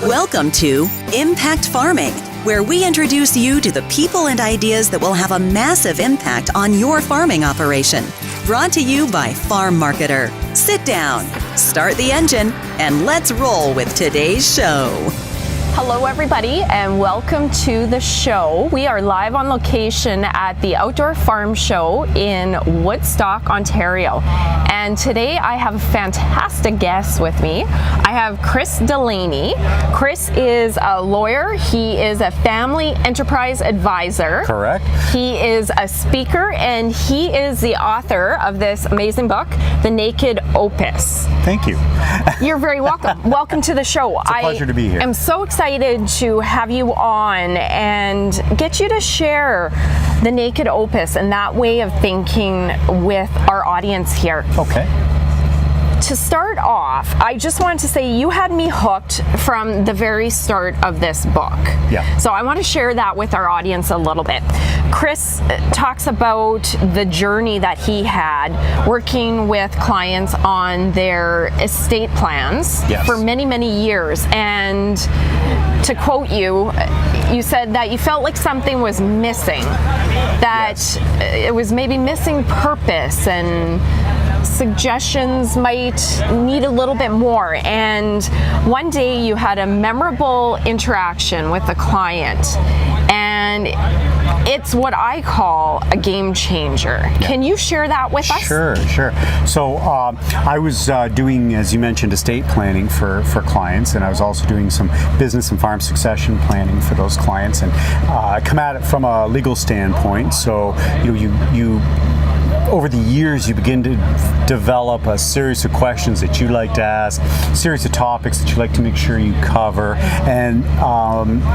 Welcome to Impact Farming, where we introduce you to the people and ideas that will have a massive impact on your farming operation. Brought to you by Farm Marketer. Sit down, start the engine, and let's roll with today's show. Hello everybody and welcome to the show. We are live on location at the Outdoor Farm Show in Woodstock, Ontario. And today I have a fantastic guest with me. I have Chris Delaney. Chris is a lawyer. He is a family enterprise advisor. Correct. He is a speaker and he is the author of this amazing book, The Naked Opus. Thank you. You're very welcome. Welcome to the show. It's a pleasure to be here. I'm so excited to have you on and get you to share the Naked Opus and that way of thinking with our audience here. Okay. To start off, I just wanted to say you had me hooked from the very start of this book. Yeah. So I want to share that with our audience a little bit. Chris talks about the journey that he had working with clients on their estate plans for many, many years. And to quote you, you said that you felt like something was missing, that it was maybe missing purpose and suggestions might need a little bit more. And one day you had a memorable interaction with a client and it's what I call a game changer. Can you share that with us? Sure. So I was doing, as you mentioned, estate planning for clients, and I was also doing some business and farm succession planning for those clients, and I come at it from a legal standpoint. So you over the years, you begin to develop a series of questions that you like to ask, a series of topics that you like to make sure you cover, and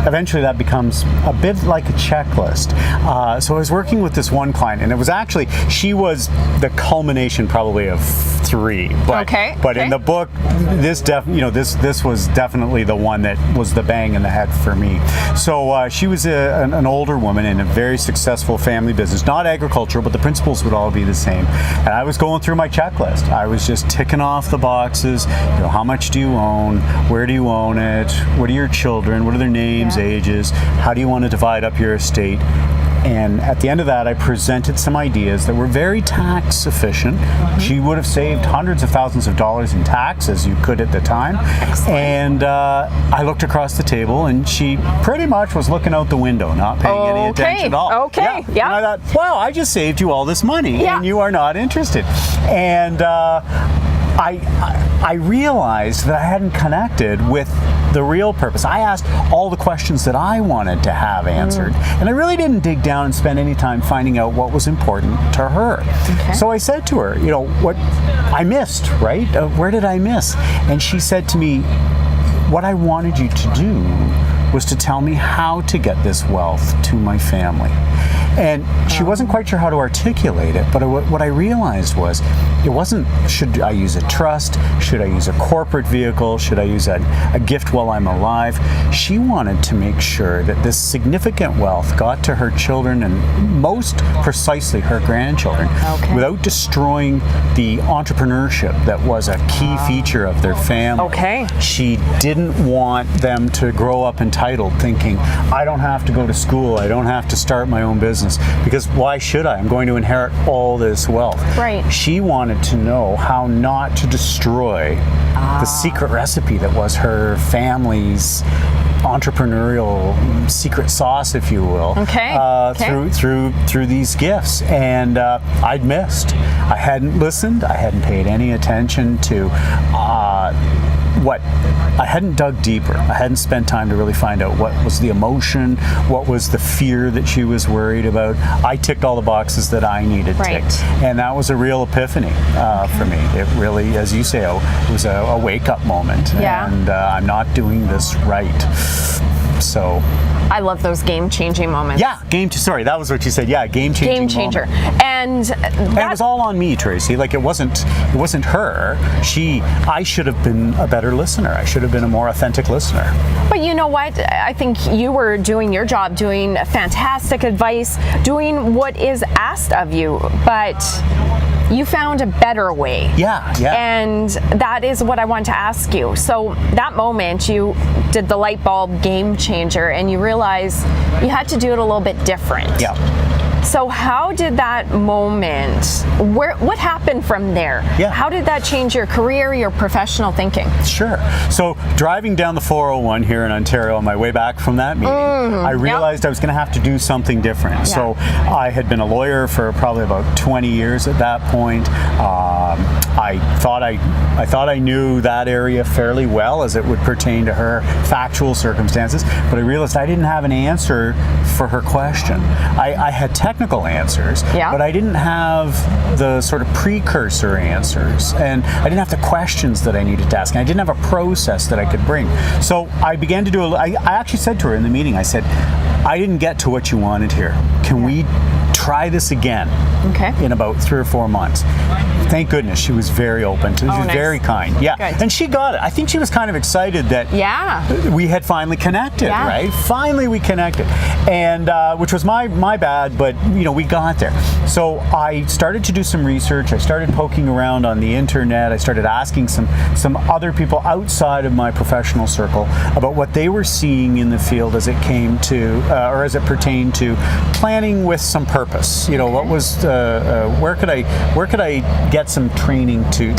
eventually that becomes a bit like a checklist. So I was working with this one client, and it was actually, she was the culmination probably of three. But in the book, this was definitely the one that was the bang in the head for me. So she was an older woman in a very successful family business, not agricultural, but the principles would all be the same. And I was going through my checklist. I was just ticking off the boxes. How much do you own? Where do you own it? What are your children? What are their names, ages? How do you want to divide up your estate? And at the end of that, I presented some ideas that were very tax efficient. She would have saved hundreds of thousands of dollars in tax, as you could at the time. Excellent. And I looked across the table, and she pretty much was looking out the window, not paying any attention at all. Okay. And I thought, wow, I just saved you all this money, and you are not interested. And I realized that I hadn't connected with the real purpose. I asked all the questions that I wanted to have answered, and I really didn't dig down and spend any time finding out what was important to her. Okay. So I said to her, what I missed, right? Where did I miss? And she said to me, what I wanted you to do was to tell me how to get this wealth to my family. And she wasn't quite sure how to articulate it, but what I realized was, it wasn't, should I use a trust? Should I use a corporate vehicle? Should I use a gift while I'm alive? She wanted to make sure that this significant wealth got to her children, and most precisely her grandchildren, without destroying the entrepreneurship that was a key feature of their family. Okay. She didn't want them to grow up entitled, thinking, I don't have to go to school, I don't have to start my own business, because why should I? I'm going to inherit all this wealth. Right. She wanted to know how not to destroy the secret recipe that was her family's entrepreneurial secret sauce, if you will, through these gifts. And I'd missed. I hadn't listened. I hadn't paid any attention to I hadn't dug deeper. I hadn't spent time to really find out what was the emotion, what was the fear that she was worried about. I ticked all the boxes that I needed ticked. And that was a real epiphany for me. It really, as you say, it was a wake-up moment. And I'm not doing this right. So I love those game-changing moments. Yeah, sorry, that was what you said. Yeah, game-changing Game changer. moment. And it was all on me, Tracy. Like, it wasn't her. I should have been a better listener. I should have been a more authentic listener. But you know what? I think you were doing your job, doing fantastic advice, doing what is asked of you. But you found a better way. Yeah. And that is what I want to ask you. So that moment you did the light bulb game changer and you realized you had to do it a little bit different. Yeah. So how did that moment, what happened from there? Yeah. How did that change your career, your professional thinking? Sure. So driving down the 401 here in Ontario on my way back from that meeting, I realized I was going to have to do something different. Yeah. So I had been a lawyer for probably about 20 years at that point. I thought I knew that area fairly well as it would pertain to her factual circumstances, but I realized I didn't have an answer for her question. I had technical answers, but I didn't have the sort of precursor answers, and I didn't have the questions that I needed to ask, and I didn't have a process that I could bring. So I began to do I actually said to her in the meeting, I said, I didn't get to what you wanted here. Can we try this again in about 3 or 4 months? Thank goodness she was very open to it. She was very kind. Yeah. Good. And she got it. I think she was kind of excited that we had finally connected, right? Finally we connected. And which was my bad, but we got there. So I started to do some research. I started poking around on the internet. I started asking some other people outside of my professional circle about what they were seeing in the field as it came to, or as it pertained to planning with some purpose. What was where could I get some training to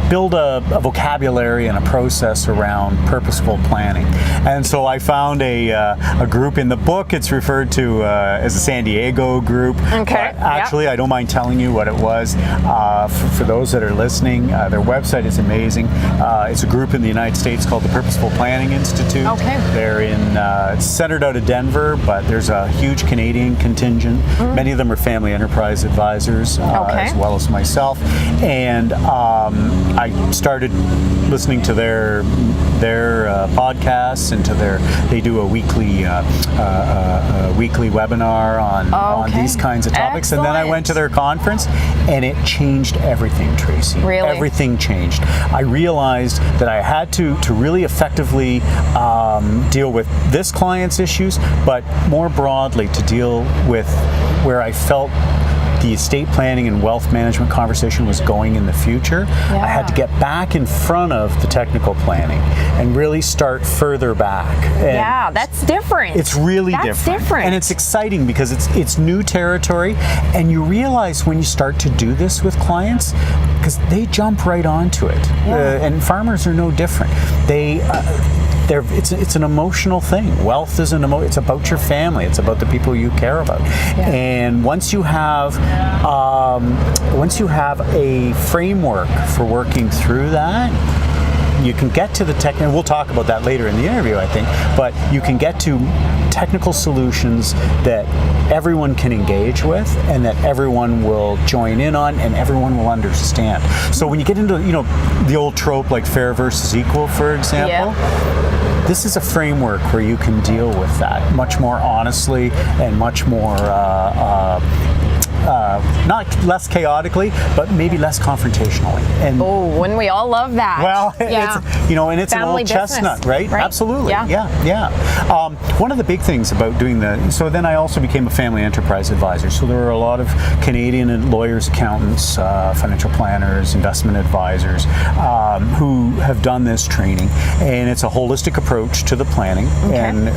build a vocabulary and a process around purposeful planning. And so I found a group in the book. It's referred to as a San Diego group. Actually, I don't mind telling you what it was. For those that are listening, their website is amazing. It's a group in the United States called the Purposeful Planning Institute. They're it's centered out of Denver, but there's a huge Canadian contingent. Many of them are family enterprise advisors, as well as myself. And I started listening to their podcasts and they do a weekly webinar on these kinds of topics. Excellent. And then I went to their conference and it changed everything, Tracy. Really? Everything changed. I realized that I had to really effectively deal with this client's issues, but more broadly to deal with where I felt the estate planning and wealth management conversation was going in the future. I had to get back in front of the technical planning and really start further back. And that's different. It's really different. And it's exciting because it's new territory, and you realize when you start to do this with clients, because they jump right onto it. And farmers are no different. It's an emotional thing. Wealth is it's about your family. It's about the people you care about. And once you have a framework for working through that, you can get to the and we'll talk about that later in the interview, I think, but you can get to technical solutions that everyone can engage with and that everyone will join in on and everyone will understand. So when you get into, the old trope like fair versus equal, for example, this is a framework where you can deal with that much more honestly and much more not less chaotically, but maybe less confrontationally. And wouldn't we all love that? Well, and it's family an old chestnut, right? Absolutely. Yeah. One of the big things about doing so then I also became a family enterprise advisor. So there were a lot of Canadian lawyers, accountants, financial planners, investment advisors who have done this training, and it's a holistic approach to the planning. And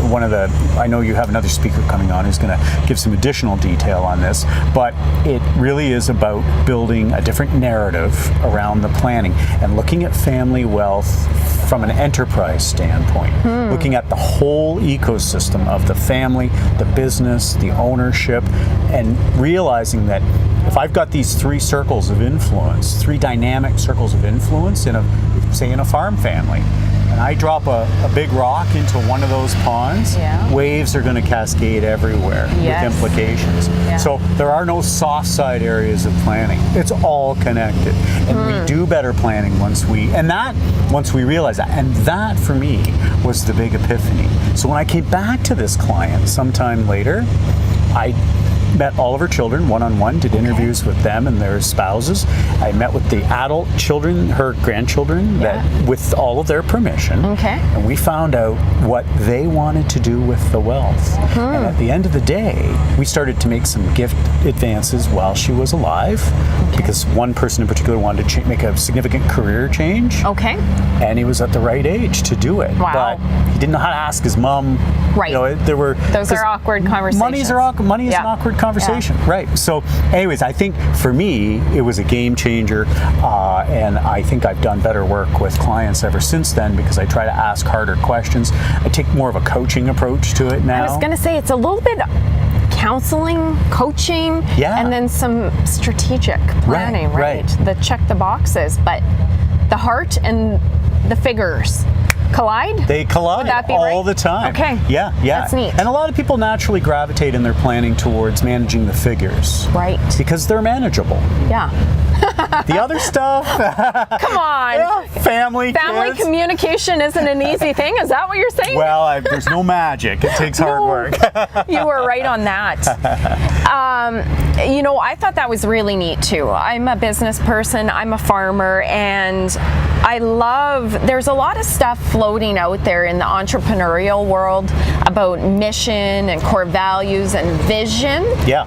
I know you have another speaker coming on who's going to give some additional detail on this, but it really is about building a different narrative around the planning and looking at family wealth from an enterprise standpoint, looking at the whole ecosystem of the family, the business, the ownership, and realizing that if I've got these three circles of influence, three dynamic circles of influence in a farm family, and I drop a big rock into one of those ponds, waves are going to cascade everywhere with implications. So there are no soft side areas of planning. It's all connected. And we do better planning once we realize that. And that, for me, was the big epiphany. So when I came back to this client sometime later, I met all of her children one-on-one, did interviews with them and their spouses. I met with the adult children, her grandchildren, that with all of their permission. And we found out what they wanted to do with the wealth. And at the end of the day, we started to make some gift advances while she was alive, because one person in particular wanted to make a significant career change. And he was at the right age to do it. But he didn't know how to ask his mom. You know, there were those are awkward conversations. Money is an awkward conversation, right? So, anyways, I think for me it was a game changer, and I think I've done better work with clients ever since then because I try to ask harder questions. I take more of a coaching approach to it now. I was going to say it's a little bit counseling, coaching, and then some strategic planning, right? The check the boxes, but the heart and the figures collide? They collide. Would that be all right? the time. Okay. Yeah. That's neat. And a lot of people naturally gravitate in their planning towards managing the figures. Right. Because they're manageable. Yeah. The other stuff. Come on. Family kids. Communication isn't an easy thing. Is that what you're saying? Well, there's no magic. It takes hard work. You were right on that. You know, I thought that was really neat too. I'm a business person. I'm a farmer, and there's a lot of stuff floating out there in the entrepreneurial world about mission and core values and vision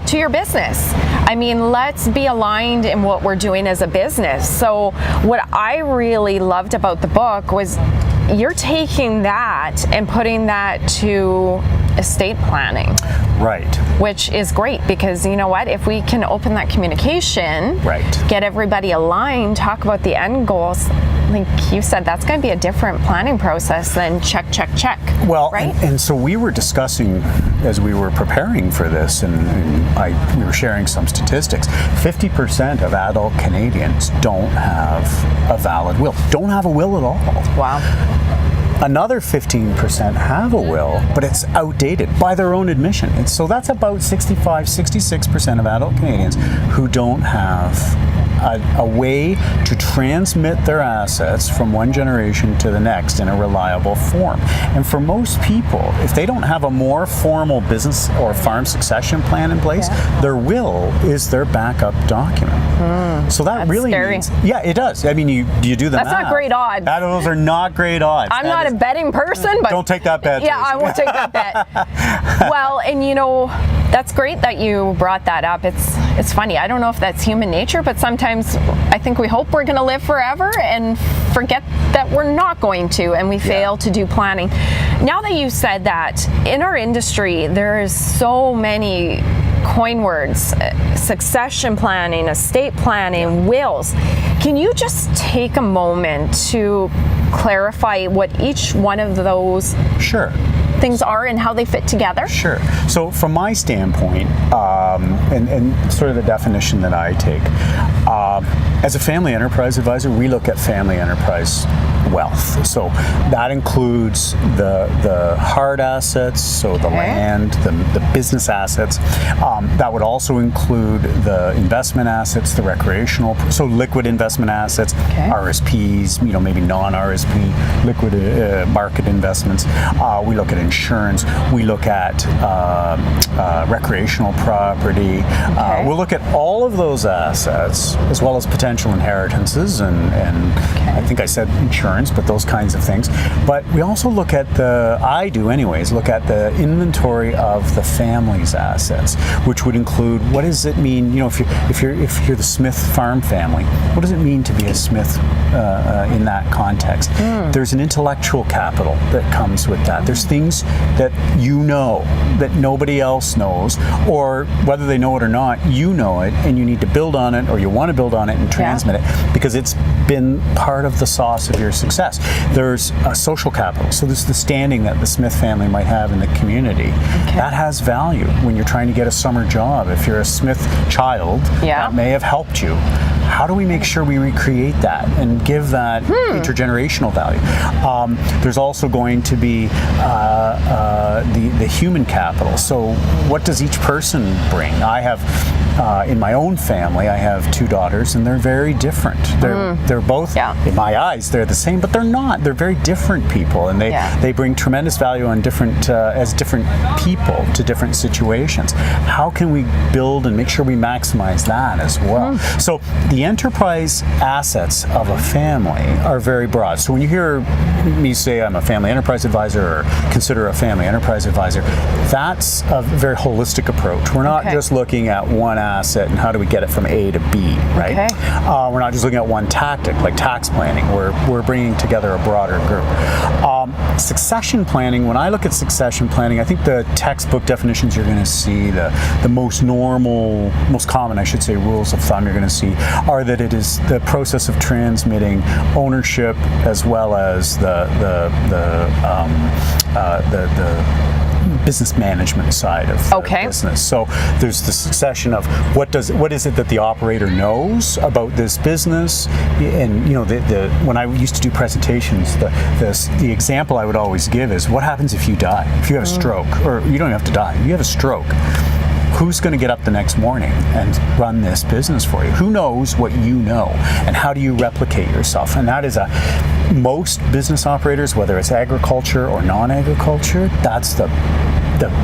to your business. I mean, let's be aligned in what we're doing as a business. So what I really loved about the book was you're taking that and putting that to estate planning. Right. Which is great because you know what? If we can open that communication, get everybody aligned, talk about the end goals, like you said, that's going to be a different planning process than check. Well, right? and so we were discussing as we were preparing for this, and we were sharing some statistics. 50% of adult Canadians don't have a valid will, don't have a will at all. Wow. Another 15% have a will, but it's outdated by their own admission. And so that's about 66% of adult Canadians who don't have a way to transmit their assets from one generation to the next in a reliable form. And for most people, if they don't have a more formal business or farm succession plan in place, their will is their backup document. So that really means, it does. I mean, you do the math. That's not great odds. Those are not great odds. I'm not a betting person, but don't take that bet. Yeah, I won't take that bet. Well, and you know, that's great that you brought that up. It's funny. I don't know if that's human nature, but sometimes I think we hope we're going to live forever and forget that we're not going to, and we fail to do planning. Now that you said that, in our industry, there is so many coin words: succession planning, estate planning, wills. Can you just take a moment to clarify what each one of those things are and how they fit together? Sure. So from my standpoint, and sort of the definition that I take, as a family enterprise advisor, we look at family enterprise wealth. So that includes the hard assets, so the land, the business assets. That would also include the investment assets, the recreational, so liquid investment assets, RSPs, maybe non-RSP, liquid market investments. We look at insurance. We look at recreational property. We'll look at all of those assets as well as potential inheritances and I think I said insurance, but those kinds of things. But we also look at I do anyways, look at the inventory of the family's assets, which would include, what does it mean, if you're the Smith farm family, what does it mean to be a Smith in that context? There's an intellectual capital that comes with that. There's things that you know that nobody else knows, or whether they know it or not, you know it, and you need to build on it, or you want to build on it and transmit it because it's been part of the sauce of your success. There's a social capital. So there's the standing that the Smith family might have in the community. That has value when you're trying to get a summer job. If you're a Smith child, that may have helped you. how do we make sure we recreate that and give that intergenerational value? There's also going to be the human capital. So what does each person bring? I have, in my own family, I have 2 daughters, and they're very different. They're both, in my eyes, they're the same, but they're not. They're very different people, and they bring tremendous value on different as different people to different situations. How can we build and make sure we maximize that as well? So the enterprise assets of a family are very broad. So when you hear me say I'm a family enterprise advisor or consider a family enterprise advisor, that's a very holistic approach. We're not just looking at one asset and how do we get it from A to B, right? We're not just looking at one tactic like tax planning. We're bringing together a broader group. Succession planning, when I look at succession planning, I think the textbook definitions you're going to see, the most normal, most common, I should say, rules of thumb you're going to see are that it is the process of transmitting ownership as well as the business management side of the business. So there's the succession of what is it that the operator knows about this business, and when I used to do presentations, the example I would always give is what happens if you die, if you have a stroke, or you don't have to die, you have a stroke. Who's going to get up the next morning and run this business for you? Who knows what you know? And how do you replicate yourself? And that is most business operators, whether it's agriculture or non-agriculture, that's the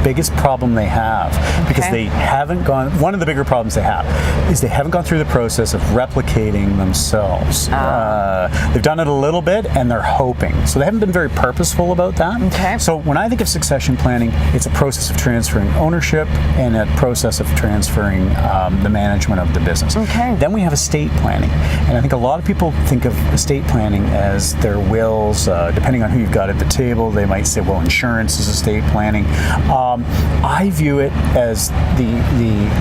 biggest problem they have, because they haven't gone, one of the bigger problems they have is they haven't gone through the process of replicating themselves. They've done it a little bit and they're hoping. So they haven't been very purposeful about that. So when I think of succession planning, it's a process of transferring ownership and a process of transferring the management of the business. Then we have estate planning. And I think a lot of people think of estate planning as their wills. Depending on who you've got at the table, they might say, well, insurance is estate planning. I view it as the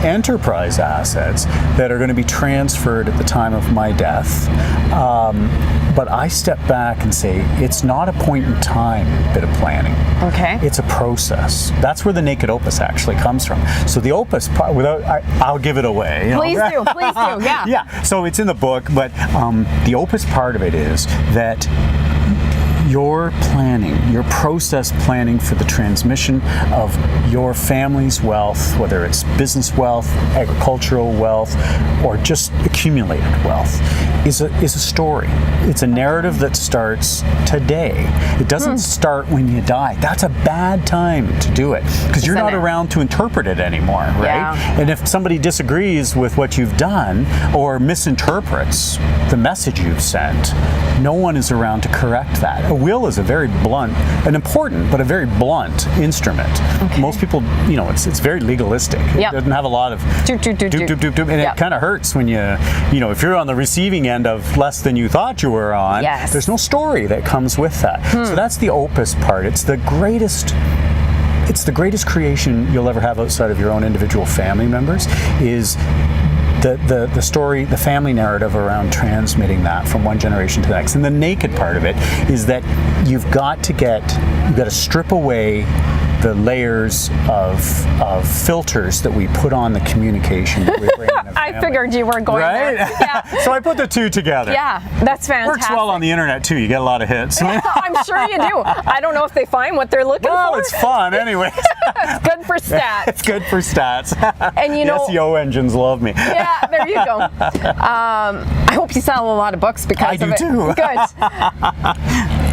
enterprise assets that are going to be transferred at the time of my death. But I step back and say it's not a point in time bit of planning. It's a process. That's where the Naked Opus actually comes from. So the Opus part, I'll give it away. Please do, yeah. Yeah, so it's in the book, but the Opus part of it is that your planning, your process planning for the transmission of your family's wealth, whether it's business wealth, agricultural wealth, or just accumulated wealth, is a story. It's a narrative that starts today. It doesn't start when you die. That's a bad time to do it, because you're not around to interpret it anymore, right? And if somebody disagrees with what you've done or misinterprets the message you've sent, no one is around to correct that. A will is a very blunt, an important, but a very blunt instrument. Most people, it's very legalistic. It doesn't have a lot of doop, and it kind of hurts when if you're on the receiving end of less than you thought you were on, there's no story that comes with that. So that's the Opus part. It's the greatest creation you'll ever have outside of your own individual family members, is the story, the family narrative around transmitting that from one generation to the next. And the naked part of it is that you've got to strip away the layers of filters that we put on the communication that we bring in a family. I figured you were going there. Yeah. So I put the two together. Yeah, that's fantastic. Works well on the internet too. You get a lot of hits. I'm sure you do. I don't know if they find what they're looking for. Well, it's fun anyway. It's good for stats. It's good for stats. And the SEO engines love me. Yeah, there you go. I hope you sell a lot of books because of it. I do too. Good.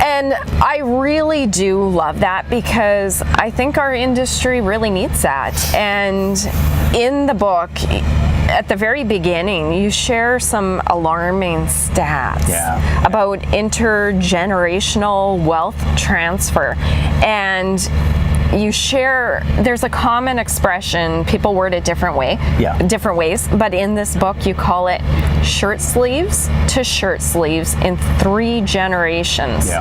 And I really do love that, because I think our industry really needs that. And in the book, at the very beginning, you share some alarming stats about intergenerational wealth transfer. And you share, there's a common expression, people word it different ways, but in this book you call it Shirtsleeves to Shirtsleeves in 3 generations.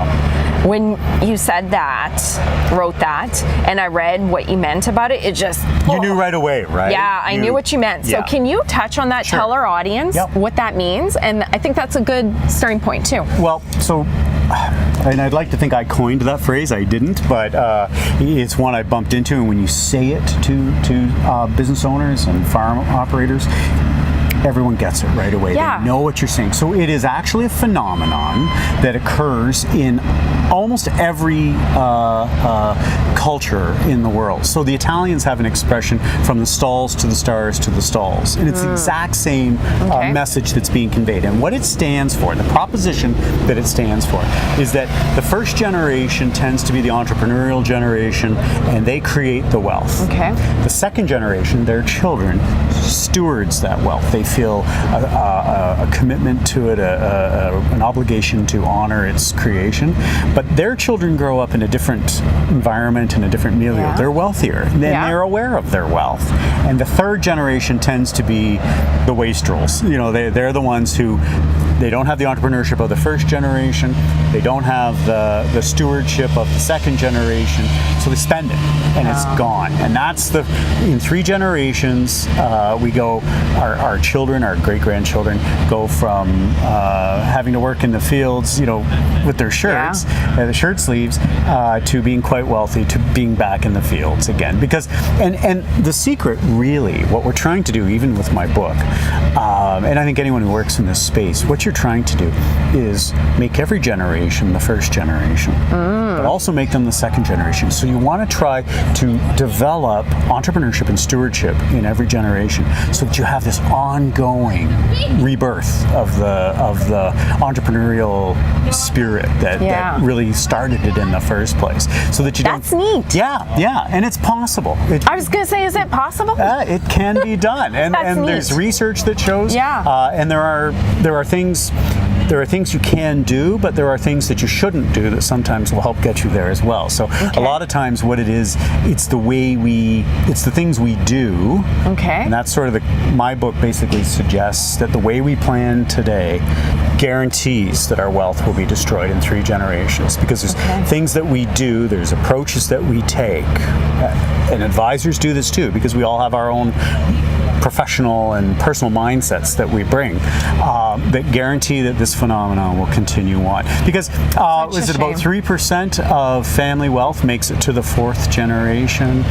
When you said that, wrote that, and I read what you meant about it, it just... You knew right away, right? Yeah, I knew what you meant. So can you touch on that, tell our audience what that means? And I think that's a good starting point too. Well, so... And I'd like to think I coined that phrase. I didn't, but it's one I bumped into. And when you say it to business owners and farm operators, everyone gets it right away. Yeah. They know what you're saying. So it is actually a phenomenon that occurs in almost every culture in the world. So the Italians have an expression, from the stalls to the stars to the stalls. And it's the exact same message that's being conveyed. And what it stands for, the proposition that it stands for, is that the first generation tends to be the entrepreneurial generation, and they create the wealth. Okay. The second generation, their children, stewards that wealth. They feel a commitment to it, an obligation to honor its creation. But their children grow up in a different environment, in a different milieu. Yeah. They're wealthier. Then they're aware of their wealth. And the third generation tends to be the wastrels. You know, they're the ones who, they don't have the entrepreneurship of the first generation. They don't have the stewardship of the second generation. So they spend it, and it's gone. And that's in 3 generations, we go, our children, our great-grandchildren go from having to work in the fields, you know, with their shirts, the shirt sleeves, to being quite wealthy, to being back in the fields again. Because, and the secret, really, what we're trying to do, even with my book, and I think anyone who works in this space, what you're trying to do is make every generation the first generation, but also make them the second generation. So you want to try to develop entrepreneurship and stewardship in every generation, so that you have this ongoing rebirth of the entrepreneurial spirit that really started it in the first place. So that you That's neat. Yeah, and it's possible. I was going to say, is it possible? It can be done, and there's research that shows. And there are things you can do, but there are things that you shouldn't do that sometimes will help get you there as well. So a lot of times, what it is, it's the things we do. Okay. And that's sort of my book basically suggests that the way we plan today guarantees that our wealth will be destroyed in 3 generations, because there's things that we do, there's approaches that we take, and advisors do this too, because we all have our own professional and personal mindsets that we bring that guarantee that this phenomenon will continue on. Because is it about 3% of family wealth makes it to the 4th generation?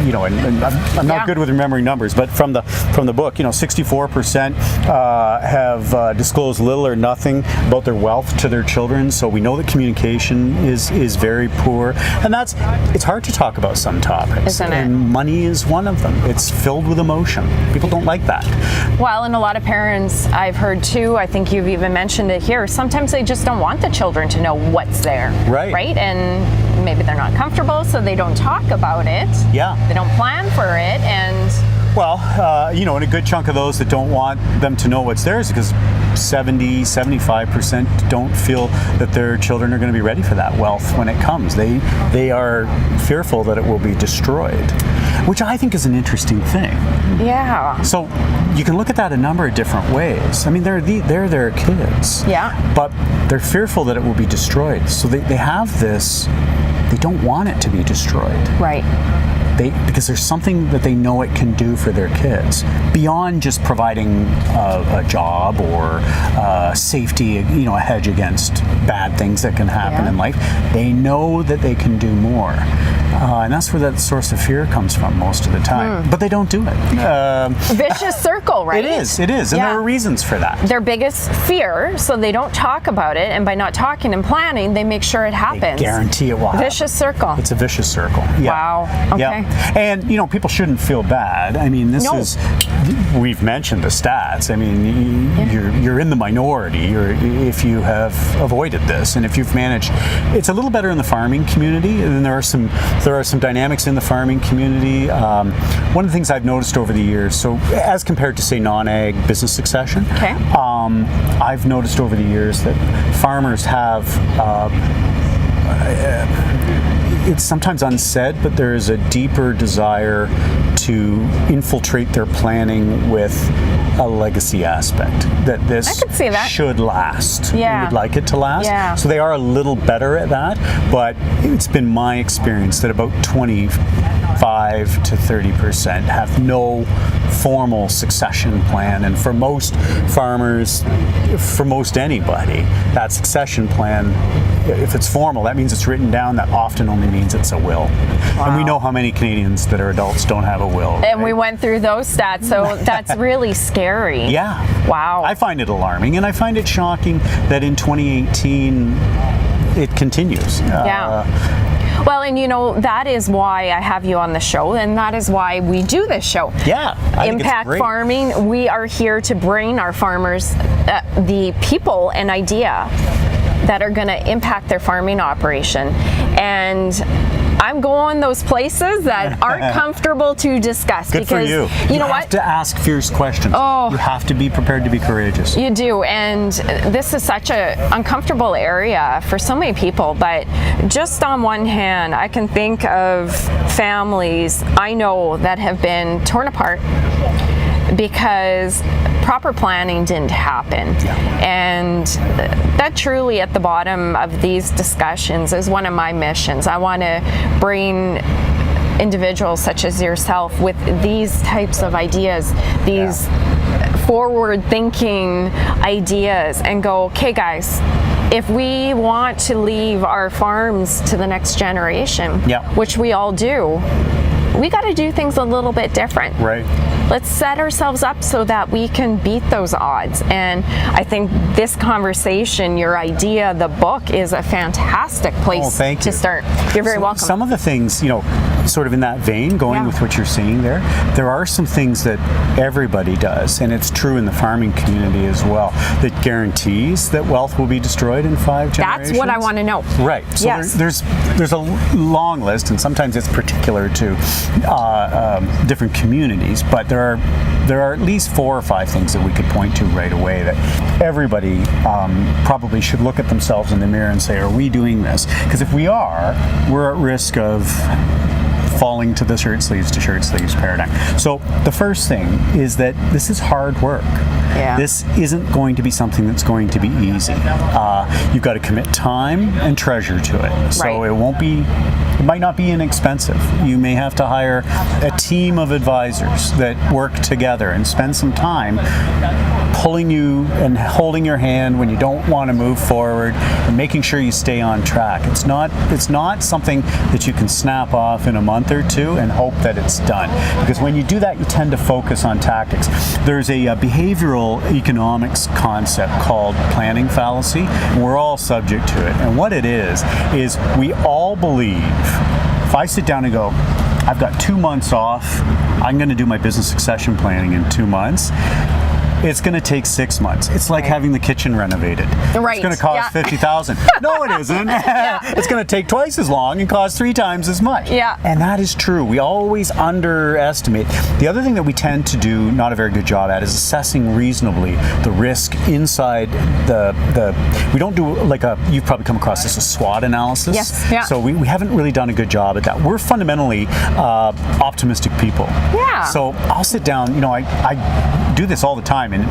You know, and I'm not good with remembering numbers, but from the book, you know, 64% have disclosed little or nothing about their wealth to their children. So we know that communication is very poor, and it's hard to talk about some topics. Isn't it? And money is one of them. It's filled with emotion. People don't like that. Well, and a lot of parents I've heard too, I think you've even mentioned it here, sometimes they just don't want the children to know what's there. Right? And maybe they're not comfortable, so they don't talk about it. Yeah. They don't plan for it, and... Well, you know, and a good chunk of those that don't want them to know what's there is because 75% don't feel that their children are going to be ready for that wealth when it comes. They are fearful that it will be destroyed, which I think is an interesting thing. Yeah. So you can look at that a number of different ways. I mean, they're their kids. Yeah. But they're fearful that it will be destroyed. So they have this, they don't want it to be destroyed. Right. Because there's something that they know it can do for their kids beyond just providing a job or safety, you know, a hedge against bad things that can happen in life. They know that they can do more. And that's where that source of fear comes from most of the time. But they don't do it. Vicious circle, right? It is. And there are reasons for that. Their biggest fear, so they don't talk about it, and by not talking and planning, they make sure it happens. They guarantee it will happen. Vicious circle. It's a vicious circle. Yeah. Wow. Okay. Yeah. And, you know, people shouldn't feel bad. I mean, we've mentioned the stats. I mean, you're in the minority if you have avoided this, and if you've managed. It's a little better in the farming community, and there are some dynamics in the farming community. One of the things I've noticed over the years, so as compared to, say, non-ag business succession, I've noticed over the years that farmers have it's sometimes unsaid, but there is a deeper desire to infiltrate their planning with a legacy aspect. That this I could see that. should last. Yeah. We would like it to last. Yeah. So they are a little better at that, but it's been my experience that about 20 25 to 30% have no formal succession plan, and for most farmers, for most anybody, that succession plan, if it's formal, that means it's written down. That often only means it's a will. Wow. And we know how many Canadians that are adults don't have a will. And we went through those stats, so that's really scary. Yeah. Wow. I find it alarming, and I find it shocking that in 2018 it continues. Well, and you know, that is why I have you on the show, and that is why we do this show. Yeah. Impact Farming. We are here to bring our farmers the people and idea that are going to impact their farming operation. And I'm going those places that aren't comfortable to discuss. Good because for you. You know what? You have to ask fierce questions. Oh, you have to be prepared to be courageous. You do, and this is such an uncomfortable area for so many people. But just on one hand, I can think of families I know that have been torn apart because proper planning didn't happen. And that truly at the bottom of these discussions is one of my missions. I want to bring individuals such as yourself with these types of ideas, these forward-thinking ideas, and go, okay guys, if we want to leave our farms to the next generation, which we all do, we got to do things a little bit different. Right. Let's set ourselves up so that we can beat those odds. And I think this conversation, your idea, the book, is a fantastic place to start. You're very welcome. Some of the things, you know, sort of in that vein, going with what you're saying there are some things that everybody does, and it's true in the farming community as well, that guarantees that wealth will be destroyed in 5 generations. That's what I want to know. Right. So there's a long list, and sometimes it's particular to different communities, but there are at least 4 or 5 things that we could point to right away that everybody probably should look at themselves in the mirror and say, are we doing this? Because if we are, we're at risk of falling to the Shirtsleeves paradigm. So the first thing is that this is hard work. This isn't going to be something that's going to be easy. You've got to commit time and treasure to it. So it might not be inexpensive. You may have to hire a team of advisors that work together and spend some time pulling you and holding your hand when you don't want to move forward and making sure you stay on track. It's not something that you can snap off in a month or two and hope that it's done. Because when you do that, you tend to focus on tactics. There's a behavioral economics concept called planning fallacy, and we're all subject to it. And what it is we all believe, if I sit down and go, I've got 2 months off, I'm going to do my business succession planning in 2 months, it's going to take 6 months. It's like having the kitchen renovated. It's going to cost $50,000. No, it isn't. It's going to take twice as long and cost 3 times as much. And that is true. We always underestimate. The other thing that we tend to do not a very good job at is assessing reasonably the risk inside we don't do you've probably come across this, a SWOT analysis. So we haven't really done a good job at that. We're fundamentally optimistic people. So I'll sit down, you know, I do this all the time, and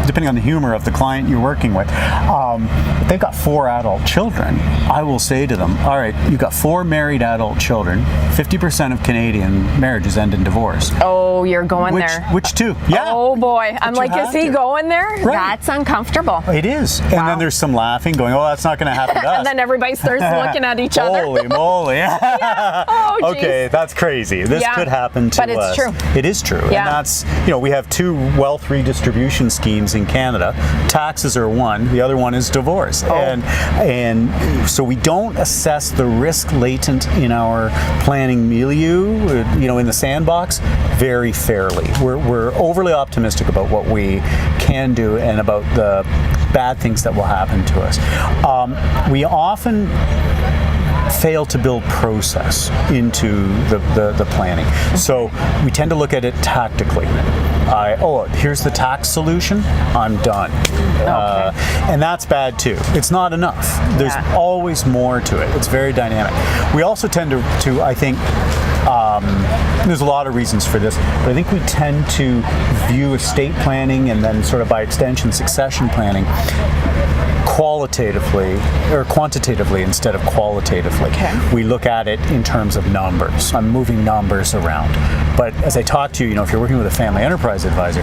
depending on the humor of the client you're working with, if they've got 4 adult children, I will say to them, all right, you've got 4 married adult children, 50% of Canadian marriages end in divorce. Oh, you're going there. Which two? Oh boy, I'm like, is he going there? That's uncomfortable. It is. And then there's some laughing, going, oh, that's not going to happen to us. And then everybody starts looking at each other. Holy moly. Oh, geez. Okay, that's crazy. This could happen to us. But it's true. It is true. And that's, you know, we have 2 wealth redistribution schemes in Canada. Taxes are one, the other one is divorce. And so we don't assess the risk latent in our planning milieu, you know, in the sandbox, very fairly. We're overly optimistic about what we can do and about the bad things that will happen to us. We often fail to build process into the planning. So we tend to look at it tactically. Here's the tax solution, I'm done. And that's bad too. It's not enough. There's always more to it. It's very dynamic. We also tend to I think, there's a lot of reasons for this, but I think we tend to view estate planning and then sort of by extension succession planning qualitatively or quantitatively instead of qualitatively. Okay. We look at it in terms of numbers. I'm moving numbers around. But as I talk to you, if you're working with a family enterprise advisor,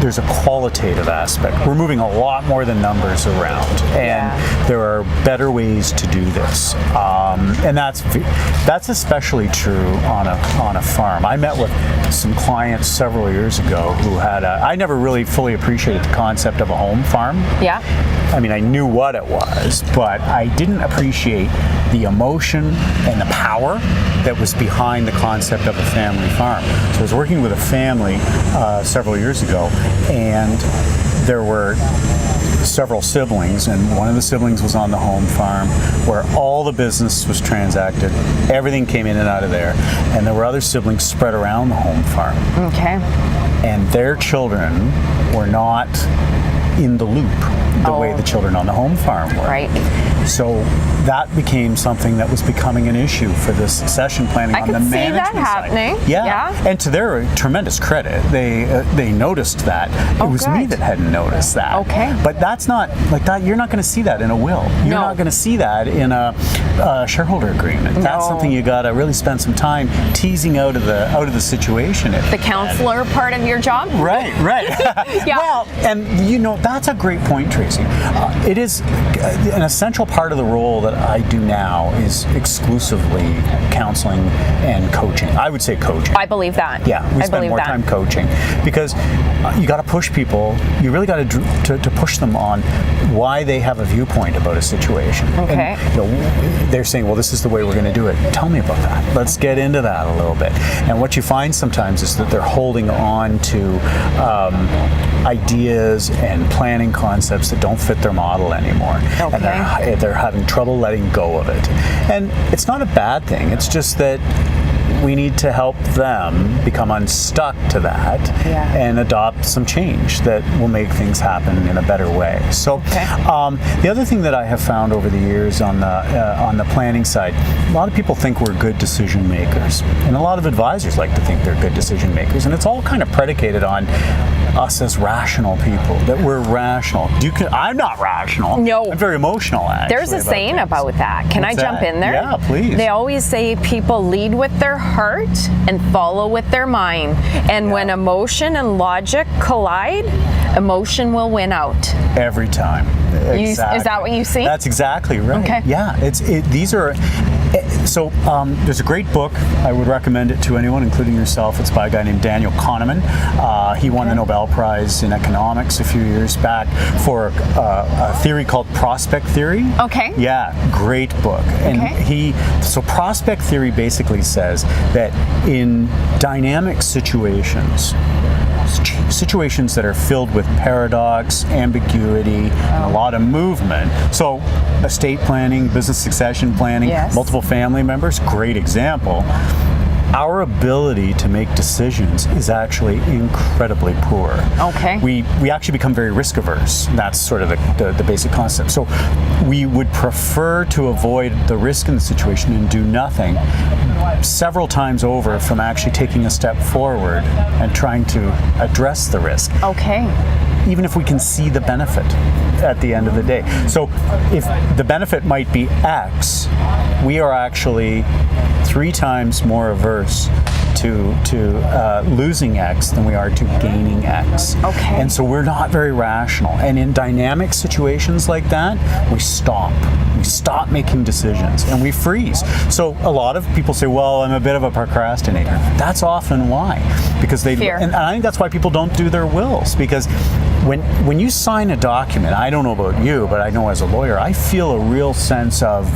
there's a qualitative aspect. We're moving a lot more than numbers around, and there are better ways to do this. And that's especially true on a farm. I met with some clients several years ago who had I never really fully appreciated the concept of a home farm. Yeah. I mean, I knew what it was, but I didn't appreciate the emotion and the power that was behind the concept of a family farm. So I was working with a family several years ago, and there were several siblings, and one of the siblings was on the home farm where all the business was transacted, everything came in and out of there, and there were other siblings spread around the home farm. Okay. And their children were not in the loop the way the children on the home farm were. Right. So that became something that was becoming an issue for the succession planning on the management side. I could see that happening. Yeah. And to their tremendous credit, they noticed that. It was me that hadn't noticed that. Okay. But that's not like that. You're not going to see that in a will. You're not going to see that in a shareholder agreement. No. That's something you got to really spend some time teasing out of the situation. The counselor part of your job. Right. Yeah. Well, and that's a great point, Tracy. It is an essential part of the role that I do now is exclusively counseling and coaching. I would say coaching. I believe that. Yeah, we spend more time coaching because you got to push people. You really got to push them on why they have a viewpoint about a situation. Okay. And, they're saying, well, this is the way we're going to do it. Tell me about that. Let's get into that a little bit. And what you find sometimes is that they're holding on to ideas and planning concepts that don't fit their model anymore. Okay. And they're having trouble letting go of it. And it's not a bad thing. It's just that we need to help them become unstuck to that and adopt some change that will make things happen in a better way. So the other thing that I have found over the years on the planning side, a lot of people think we're good decision makers, and a lot of advisors like to think they're good decision makers, and it's all kind of predicated on us as rational people, that we're rational. I'm not rational. No. I'm very emotional, actually. There's a saying about that. Can I jump in there? Yeah, please. They always say people lead with their heart and follow with their mind. And when emotion and logic collide, emotion will win out. Every time. Exactly. Is that what you see? That's exactly right. Okay. Yeah. So there's a great book. I would recommend it to anyone, including yourself. It's by a guy named Daniel Kahneman. He won the Nobel Prize in economics a few years back for a theory called prospect theory. Okay. Yeah, great book. And so prospect theory basically says that in dynamic situations that are filled with paradox, ambiguity, and a lot of movement. So estate planning, business succession planning, multiple family members, great example. Our ability to make decisions is actually incredibly poor. Okay. We actually become very risk averse. That's sort of the basic concept. So we would prefer to avoid the risk in the situation and do nothing several times over from actually taking a step forward and trying to address the risk. Okay. Even if we can see the benefit at the end of the day. So if the benefit might be X, we are actually 3 times more averse to losing X than we are to gaining X. Okay. And so we're not very rational. And in dynamic situations like that, we stop. We stop making decisions and we freeze. So a lot of people say, well, I'm a bit of a procrastinator. That's often why. Because and I think that's why people don't do their wills. Because when you sign a document, I don't know about you, but I know as a lawyer, I feel a real sense of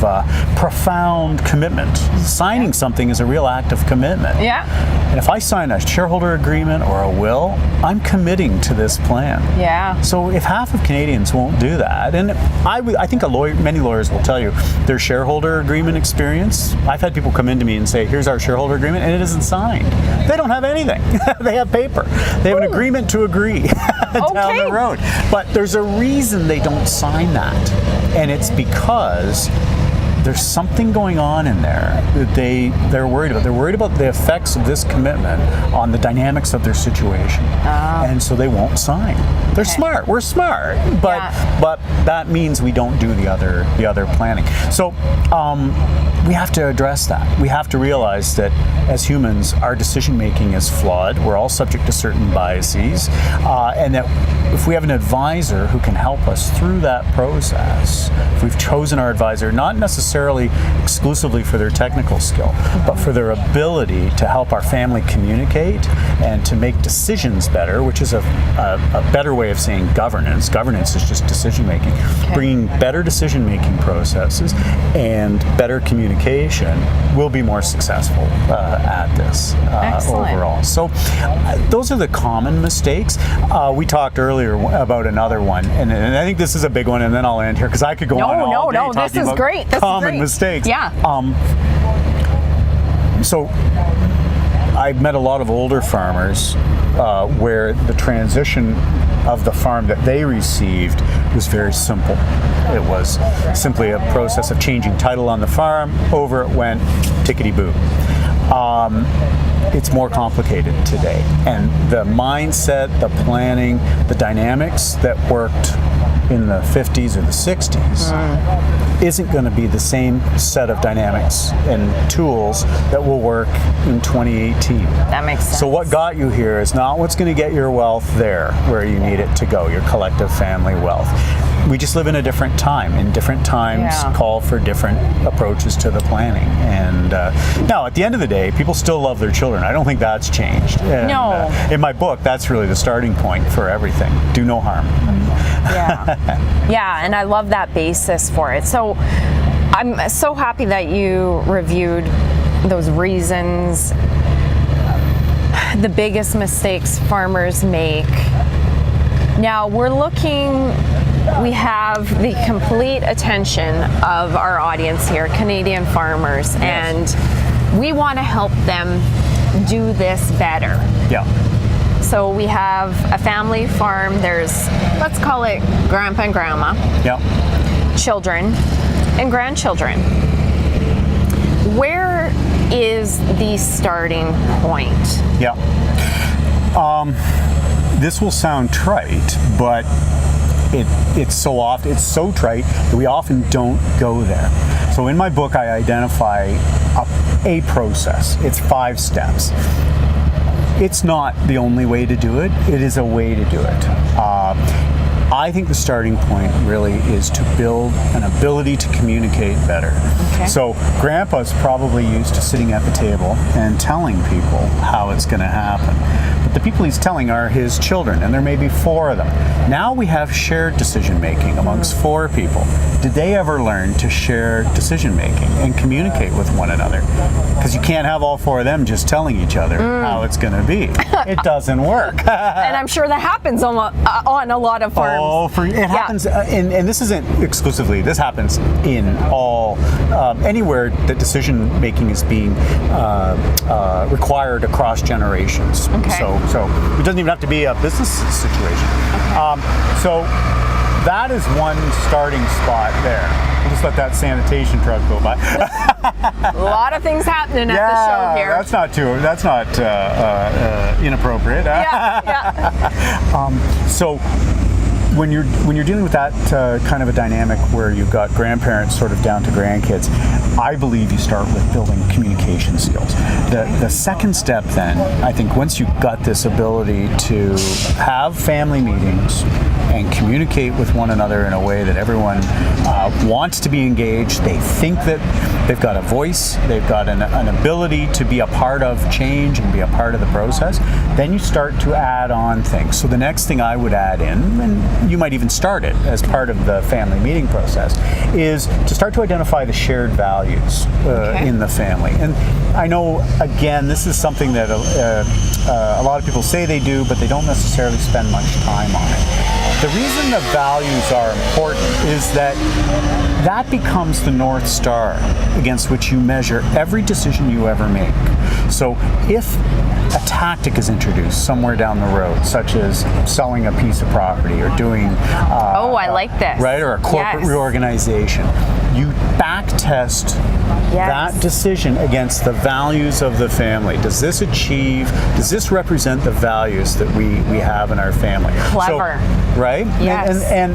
profound commitment. Signing something is a real act of commitment. Yeah. And if I sign a shareholder agreement or a will, I'm committing to this plan. Yeah. So if half of Canadians won't do that, and I think many lawyers will tell you their shareholder agreement experience. I've had people come into me and say, here's our shareholder agreement, and it isn't signed. They don't have anything. They have paper. They have an agreement to agree down the road. But there's a reason they don't sign that. And it's because there's something going on in there that they're worried about. They're worried about the effects of this commitment on the dynamics of their situation, and so they won't sign. They're smart. We're smart, but that means we don't do the other planning. So we have to address that. We have to realize that as humans, our decision making is flawed. We're all subject to certain biases, and that if we have an advisor who can help us through that process, if we've chosen our advisor not necessarily exclusively for their technical skill, but for their ability to help our family communicate and to make decisions better, which is a better way of saying governance. Governance is just decision making. Bringing better decision making processes and better communication will be more successful at this overall. So those are the common mistakes. We talked earlier about another one, and I think this is a big one, and then I'll end here because I could go on all day talking this is about great. common mistakes. Yeah. So I've met a lot of older farmers where the transition of the farm that they received was very simple. It was simply a process of changing title on the farm, over it went, tickety-boo. It's more complicated today, and the mindset, the planning, the dynamics that worked in the 50s or the 60s isn't going to be the same set of dynamics and tools that will work in 2018. That makes sense. So what got you here is not what's going to get your wealth there where you need it to go, your collective family wealth. We just live in a different time, and different times call for different approaches to the planning. And now, at the end of the day, people still love their children. I don't think that's changed. And, in my book, that's really the starting point for everything. Do no harm. Yeah, and I love that basis for it. So I'm so happy that you reviewed those reasons, the biggest mistakes farmers make. Now we have the complete attention of our audience here, Canadian farmers, and we want to help them do this better. Yeah. So we have a family farm. There's, let's call it grandpa and grandma, children and grandchildren. Where is the starting point? Yeah. This will sound trite, but it's so trite that we often don't go there. So in my book, I identify a process. It's 5 steps. It's not the only way to do it. It is a way to do it. I think the starting point really is to build an ability to communicate better. So Grandpa's probably used to sitting at the table and telling people how it's going to happen. But the people he's telling are his children, and there may be 4 of them. Now we have shared decision making amongst 4 people. Did they ever learn to share decision making and communicate with one another? Because you can't have all 4 of them just telling each other how it's going to be. It doesn't work. And I'm sure that happens on a lot of farms. It happens, and this isn't exclusively. This happens in all anywhere that decision making is being required across generations. So it doesn't even have to be a business situation. So that is one starting spot there. We'll just let that sanitation truck go by. A lot of things happening at the show here. That's not inappropriate. So when you're dealing with that kind of a dynamic where you've got grandparents sort of down to grandkids, I believe you start with building communication skills. The second step then, I think once you've got this ability to have family meetings and communicate with one another in a way that everyone wants to be engaged, they think that they've got a voice, they've got an ability to be a part of change and be a part of the process, then you start to add on things. So the next thing I would add in, and you might even start it as part of the family meeting process, is to start to identify the shared values in the family. And I know, again, this is something that a lot of people say they do, but they don't necessarily spend much time on it. The reason the values are important is that becomes the North Star against which you measure every decision you ever make. So if a tactic is introduced somewhere down the road, such as selling a piece of property or doing I like this. Right, or a corporate reorganization, you back test that decision against the values of the family. Does this represent the values that we have in our family? Clever. So, right? Yes. And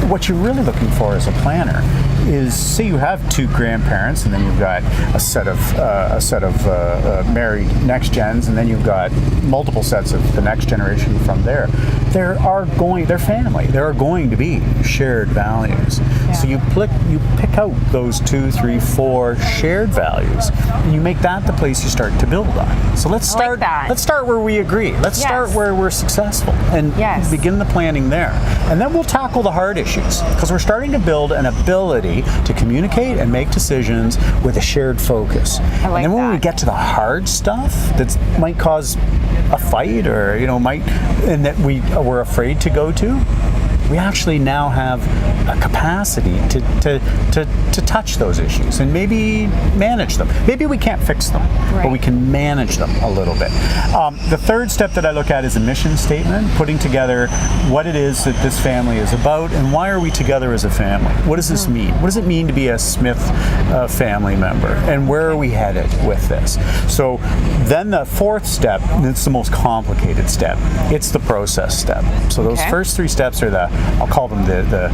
what you're really looking for as a planner is, say you have two grandparents, and then you've got a set of married next gens, and then you've got multiple sets of the next generation from there. They're family. There are going to be shared values. Yeah. So you pick out those 2, 3, 4 shared values, and you make that the place you start to build on. So let's start. Let's start where we agree. Let's start where we're successful, and begin the planning there. And then we'll tackle the hard issues, because we're starting to build an ability to communicate and make decisions with a shared focus. And then when we get to the hard stuff that might cause a fight, or and that we're afraid to go to, we actually now have a capacity to touch those issues and maybe manage them. Maybe we can't fix them, but we can manage them a little bit. The third step that I look at is a mission statement, putting together what it is that this family is about and why are we together as a family. What does this mean? What does it mean to be a Smith family member, and where are we headed with this? So then the fourth step, and it's the most complicated step, it's the process step. So those first 3 steps are I'll call them the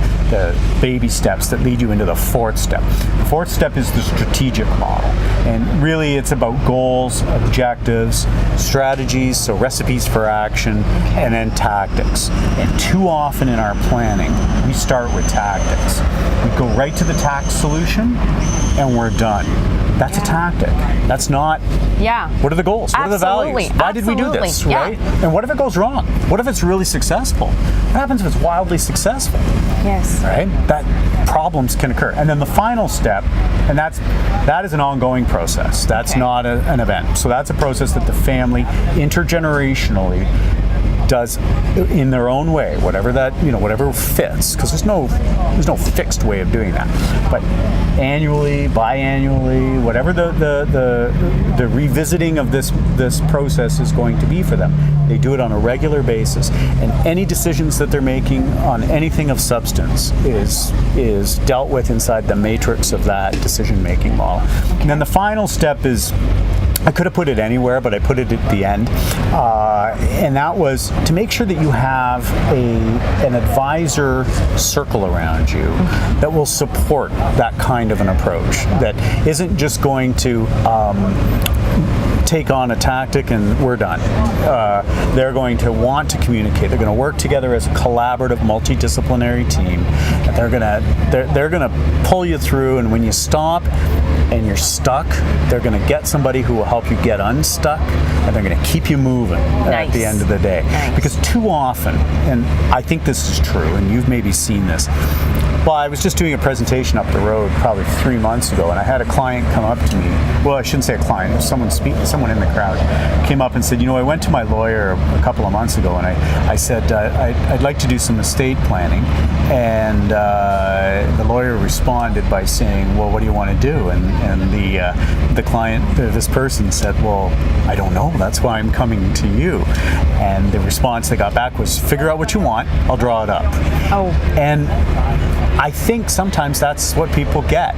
baby steps that lead you into the fourth step. The fourth step is the strategic model. And really it's about goals, objectives, strategies, so recipes for action, and then tactics. And too often in our planning, we start with tactics. We go right to the tax solution, and we're done. That's a tactic. That's not. Yeah. What are the goals? What are the values? Why did we do this? Right? And what if it goes wrong? What if it's really successful? What happens if it's wildly successful? Yes. Right? That problems can occur. And then the final step, and that is an ongoing process. That's not an event. So that's a process that the family intergenerationally does in their own way, whatever fits, because there's no fixed way of doing that. But annually, biannually, whatever the revisiting of this process is going to be for them, they do it on a regular basis. And any decisions that they're making on anything of substance is dealt with inside the matrix of that decision-making model. And then the final step is, I could have put it anywhere, but I put it at the end, and that was to make sure that you have an advisor circle around you that will support that kind of an approach, that isn't just going to take on a tactic and we're done. They're going to want to communicate. They're going to work together as a collaborative, multidisciplinary team. They're going to pull you through, and when you stop and you're stuck, they're going to get somebody who will help you get unstuck, and they're going to keep you moving at the end of the day. Because too often, and I think this is true, and you've maybe seen this. Well, I was just doing a presentation up the road probably 3 months ago, and I had a client come up to me. Well, I shouldn't say a client. It was someone in the crowd came up and said, I went to my lawyer a couple of months ago, and I said, I'd like to do some estate planning. And the lawyer responded by saying, well, what do you want to do? And the client, this person said, well, I don't know. That's why I'm coming to you. And the response they got back was, figure out what you want. I'll draw it up. Oh. And I think sometimes that's what people get.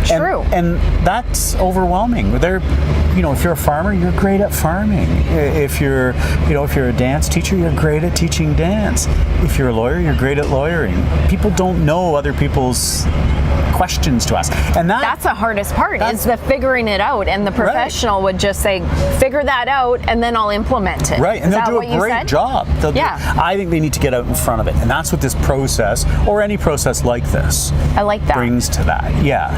True. And that's overwhelming. If you're a farmer, you're great at farming. If you're a dance teacher, you're great at teaching dance. If you're a lawyer, you're great at lawyering. People don't know other people's questions to ask, and that's the hardest part, is the figuring it out. And the professional would just say, figure that out, and then I'll implement it. Right, and they'll do a great job. I think they need to get out in front of it, and that's what this process, or any process like this, brings to that. Yeah.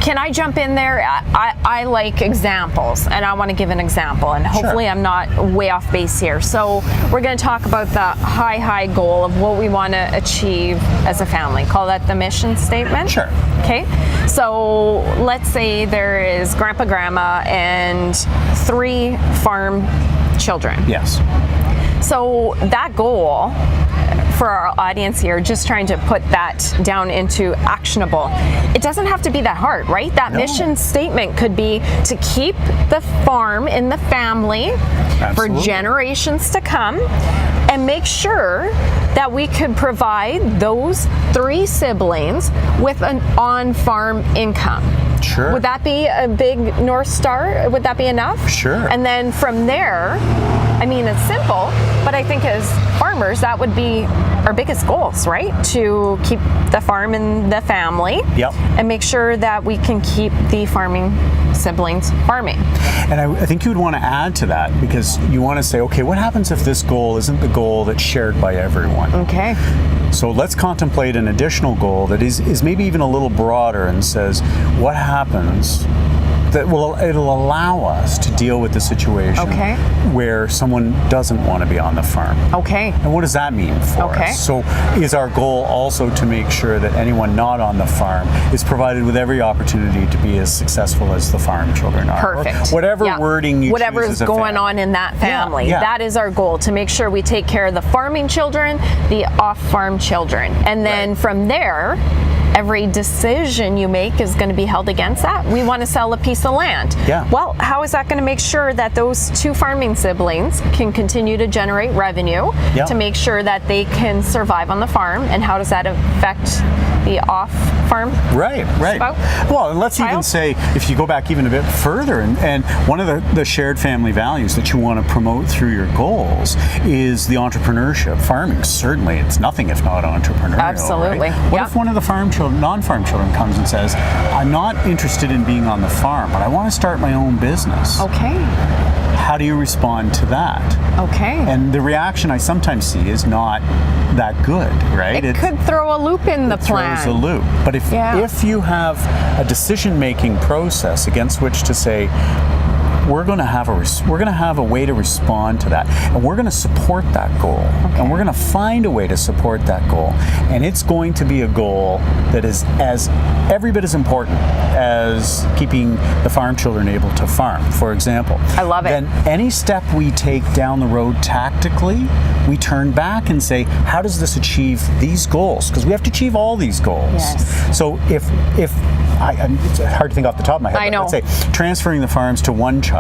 Can I jump in there? I like examples, and I want to give an example, and hopefully I'm not way off base here. So we're going to talk about the high goal of what we want to achieve as a family. Call that the mission statement. Sure. Okay. So let's say there is grandpa, grandma, and 3 farm children. Yes. So that goal, for our audience here, just trying to put that down into actionable. It doesn't have to be that hard, right? That mission statement could be to keep the farm in the family for generations to come, and and make sure that we could provide those 3 siblings with an on-farm income. Sure. Would that be a big North Star? Would that be enough? Sure. And then from there, I mean, it's simple, but I think as farmers, that would be our biggest goals, right? To keep the farm in the family. Yep. And make sure that we can keep the farming siblings farming. And I think you would want to add to that, because you want to say, okay, what happens if this goal isn't the goal that's shared by everyone? Okay. So let's contemplate an additional goal that is maybe even a little broader and says, what happens that it'll allow us to deal with the situation where someone doesn't want to be on the farm. Okay. And what does that mean for us? So is our goal also to make sure that anyone not on the farm is provided with every opportunity to be as successful as the farm children are? Perfect. Or whatever wording you whatever choose is as a going family. on in that family. Yeah. That is our goal, to make sure we take care of the farming children, the off-farm children. And then from there, every decision you make is going to be held against that. We want to sell a piece of land. Yeah. Well, how is that going to make sure that those 2 farming siblings can continue to generate revenue to make sure that they can survive on the farm? And how does that affect the off-farm? Right. Well, and let's even say, if you go back even a bit further, and one of the shared family values that you want to promote through your goals is the entrepreneurship. Farming, certainly, it's nothing if not entrepreneurial. Absolutely. Right? What if one of the non-farm children comes and says, I'm not interested in being on the farm, but I want to start my own business? Okay. How do you respond to that? Okay. And the reaction I sometimes see is not that good, right? It could throw a loop in the plan. Throws a loop. But if you have a decision-making process against which to say, we're going to have a way to respond to that, and we're going to support that goal, and we're going to find a way to support that goal, and it's going to be a goal that is as every bit as important as keeping the farm children able to farm, for example. I love it. Then any step we take down the road tactically, we turn back and say, how does this achieve these goals? Because we have to achieve all these goals. Yes. So if it's hard to think off the top of my head. I know. Let's say transferring the farms to one child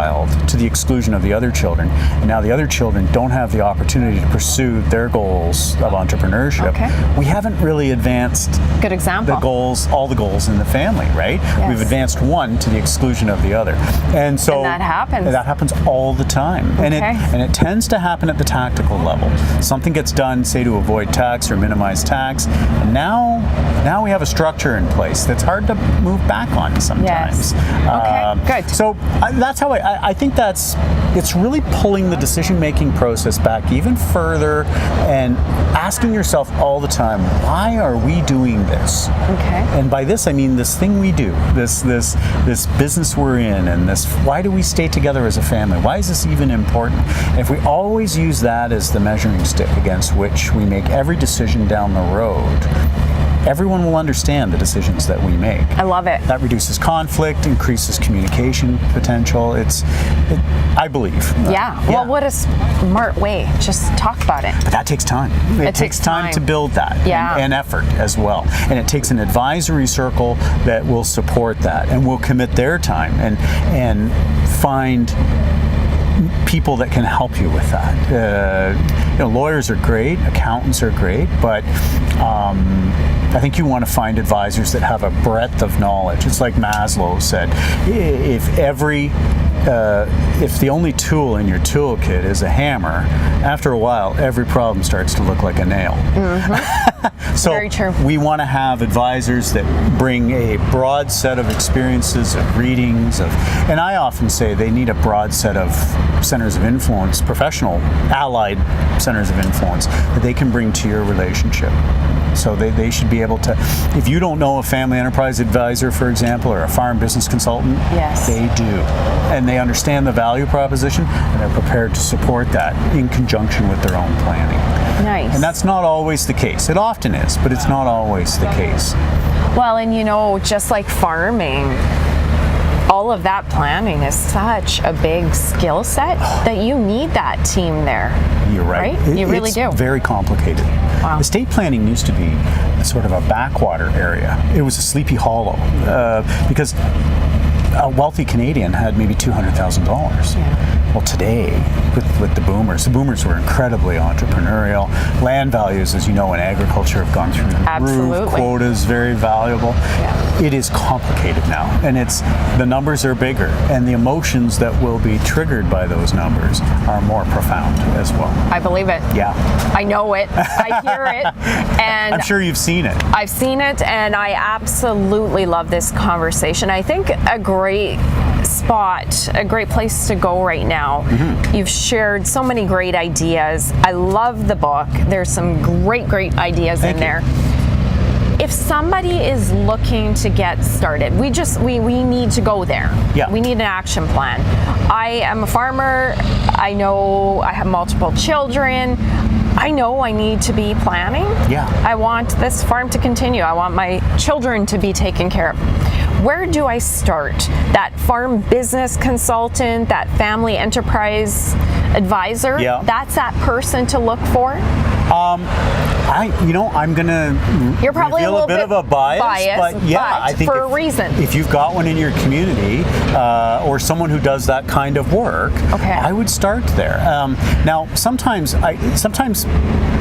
to the exclusion of the other children, and now the other children don't have the opportunity to pursue their goals of entrepreneurship. We haven't really advanced good example. all the goals in the family, right? Yes. We've advanced one to the exclusion of the other, and so that happens. That happens all the time, and it tends to happen at the tactical level. Something gets done, say, to avoid tax or minimize tax, and now we have a structure in place that's hard to move back on sometimes. Yes. Good. So that's how I think it's really pulling the decision-making process back even further and asking yourself all the time, why are we doing this? And by this I mean this thing we do, this business we're in, and why do we stay together as a family? Why is this even important? And if we always use that as the measuring stick against which we make every decision down the road, everyone will understand the decisions that we make. I love it. That reduces conflict, increases communication potential. I believe. Well, what a smart way. Just talk about it. But that takes time. It takes time to build that, and effort as well. And it takes an advisory circle that will support that and will commit their time and find people that can help you with that. Lawyers are great, accountants are great, but I think you want to find advisors that have a breadth of knowledge. It's like Maslow said, if the only tool in your toolkit is a hammer, after a while, every problem starts to look like a nail. So very true. We want to have advisors that bring a broad set of experiences, of readings, and I often say they need a broad set of centers of influence, professional, allied centers of influence that they can bring to your relationship. So they should be able to, if you don't know a family enterprise advisor, for example, or a farm business consultant, they do. And they understand the value proposition, and they're prepared to support that in conjunction with their own planning. Nice. And that's not always the case. It often is, but it's not always the case. Well, and just like farming, all of that planning is such a big skill set that you need that team there. You're right. You really do. It's very complicated. Wow. Estate planning used to be sort of a backwater area. It was a sleepy hollow because a wealthy Canadian had maybe $200,000. Well, today, with the boomers were incredibly entrepreneurial. Land values, as you know, in agriculture have gone through the roof. Quotas, very valuable. It is complicated now, and the numbers are bigger, and the emotions that will be triggered by those numbers are more profound as well. I believe it. Yeah. I know it. I hear it. And I'm sure you've seen it. I've seen it, and I absolutely love this conversation. I think a great spot, a great place to go right now. You've shared so many great ideas. I love the book. There's some great ideas in there. If somebody is looking to get started, we need to go there. Yeah. We need an action plan. I am a farmer. I know I have multiple children. I know I need to be planning. Yeah. I want this farm to continue. I want my children to be taken care of. Where do I start? That farm business consultant, that family enterprise advisor, that's that person to look for? I'm gonna You're probably reveal a bit of a bias, but I think for a reason. If you've got one in your community or someone who does that kind of work, I would start there. Now, sometimes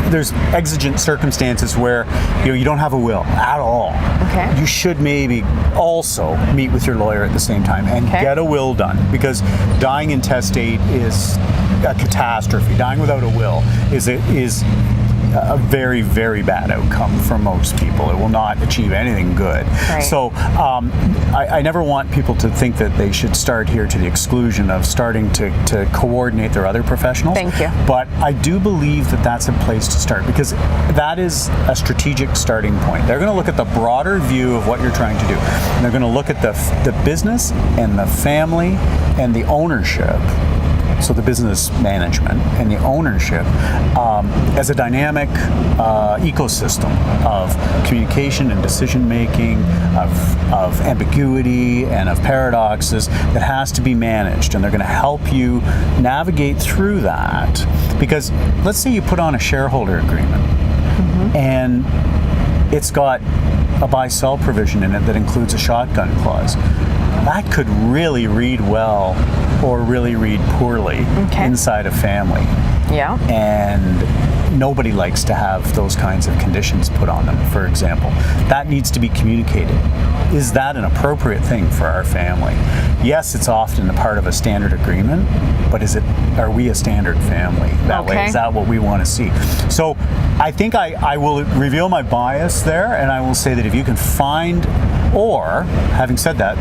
there's exigent circumstances where you don't have a will at all. You should maybe also meet with your lawyer at the same time and get a will done, because dying intestate is a catastrophe. Dying without a will is a very, very bad outcome for most people. It will not achieve anything good. So I never want people to think that they should start here to the exclusion of starting to coordinate their other professionals. Thank you. But I do believe that that's a place to start, because that is a strategic starting point. They're going to look at the broader view of what you're trying to do. And they're going to look at the business and the family and the ownership. So the business management and the ownership as a dynamic ecosystem of communication and decision making, of ambiguity and of paradoxes that has to be managed, and they're going to help you navigate through that. Because let's say you put on a shareholder agreement and it's got a buy-sell provision in it that includes a shotgun clause. That could really read well or really read poorly inside a family. And nobody likes to have those kinds of conditions put on them, for example. That needs to be communicated. Is that an appropriate thing for our family? Yes, it's often a part of a standard agreement, but are we a standard family that way? Is that what we want to see? So I think I will reveal my bias there, and I will say that if you can find, or having said that,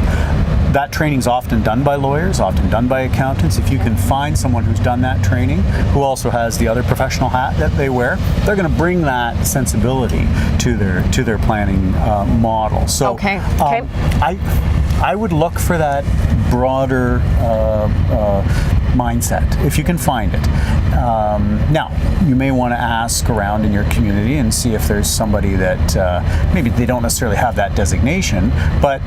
that training is often done by lawyers, often done by accountants. If you can find someone who's done that training, who also has the other professional hat that they wear, they're going to bring that sensibility to their planning model. So I would look for that broader mindset if you can find it. Now, you may want to ask around in your community and see if there's somebody that maybe they don't necessarily have that designation, but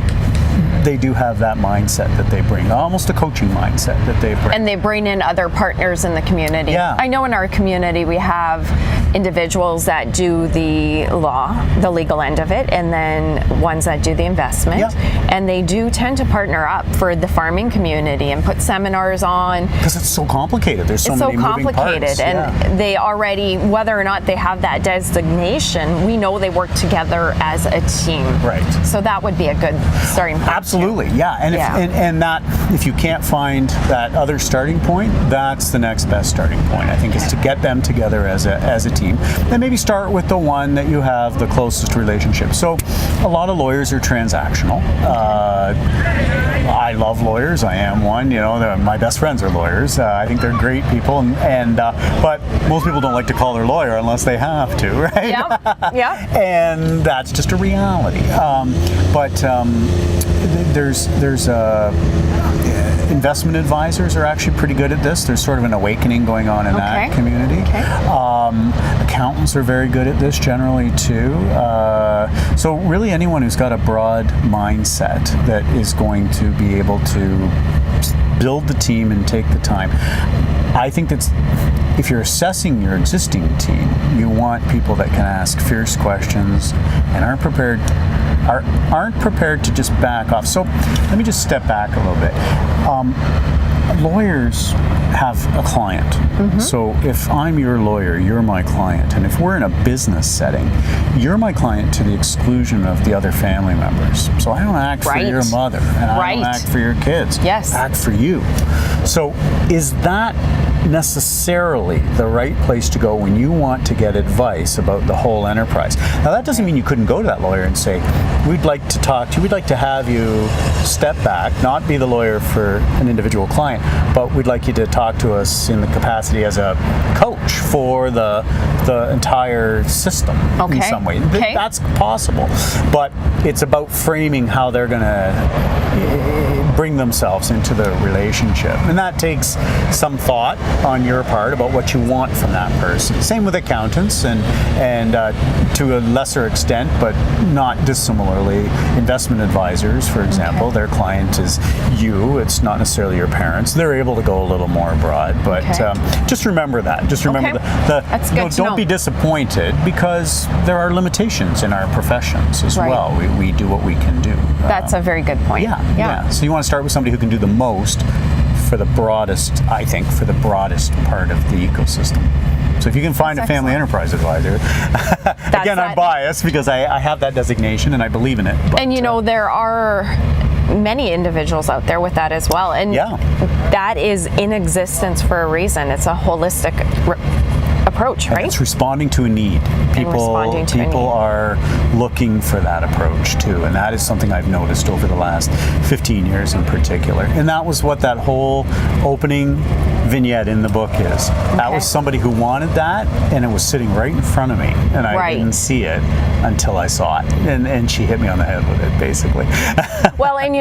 they do have that mindset that they bring, almost a coaching mindset that they bring. And they bring in other partners in the community. Yeah. I know in our community we have individuals that do the legal end of it, and then ones that do the investment. And they do tend to partner up for the farming community and put seminars on. Because it's so complicated. There's so many moving parts. And they already, whether or not they have that designation, we know they work together as a team. So that would be a good starting point. Absolutely, and that if you can't find that other starting point, that's the next best starting point. I think is to get them together as a team, and maybe start with the one that you have the closest relationship. So, a lot of lawyers are transactional. I love lawyers. I am one. My best friends are lawyers. I think they're great people, but most people don't like to call their lawyer unless they have to, right? And that's just a reality. There's investment advisors are actually pretty good at this. There's sort of an awakening going on in that community. Accountants are very good at this generally too. So really anyone who's got a broad mindset that is going to be able to build the team and take the time. I think that's, if you're assessing your existing team, you want people that can ask fierce questions and aren't prepared to just back off. So let me just step back a little bit. Lawyers have a client. So if I'm your lawyer, you're my client. And if we're in a business setting, you're my client to the exclusion of the other family members. So I don't act for your mother, and I don't act for your kids. Yes. I act for you. So is that necessarily the right place to go when you want to get advice about the whole enterprise? Now, that doesn't mean you couldn't go to that lawyer and say, we'd like to talk to you, we'd like to have you step back, not be the lawyer for an individual client, but we'd like you to talk to us in the capacity as a coach for the entire system in some way. That's possible, but it's about framing how they're going to bring themselves into the relationship, and that takes some thought on your part about what you want from that person. Same with accountants, and to a lesser extent, but not dissimilarly, investment advisors, for example. Their client is you, it's not necessarily your parents. They're able to go a little more broad, but just remember that. Just remember That's good to know. Don't be disappointed, because there are limitations in our professions as well. We do what we can do. That's a very good point. Yeah. So you want to start with somebody who can do the most for the broadest, I think, for the broadest part of the ecosystem. So if you can find a family enterprise advisor, again, I'm biased because I have that designation and I believe in it. But, and there are many individuals out there with that as well. And that is in existence for a reason. It's a holistic approach, right? It's responding to a need. People are looking for that approach too, and that is something I've noticed over the last 15 years in particular. And that was what that whole opening vignette in the book is. That was somebody who wanted that, and it was sitting right in front of me, and I didn't see it until I saw it, and she hit me on the head with it, basically. Well, and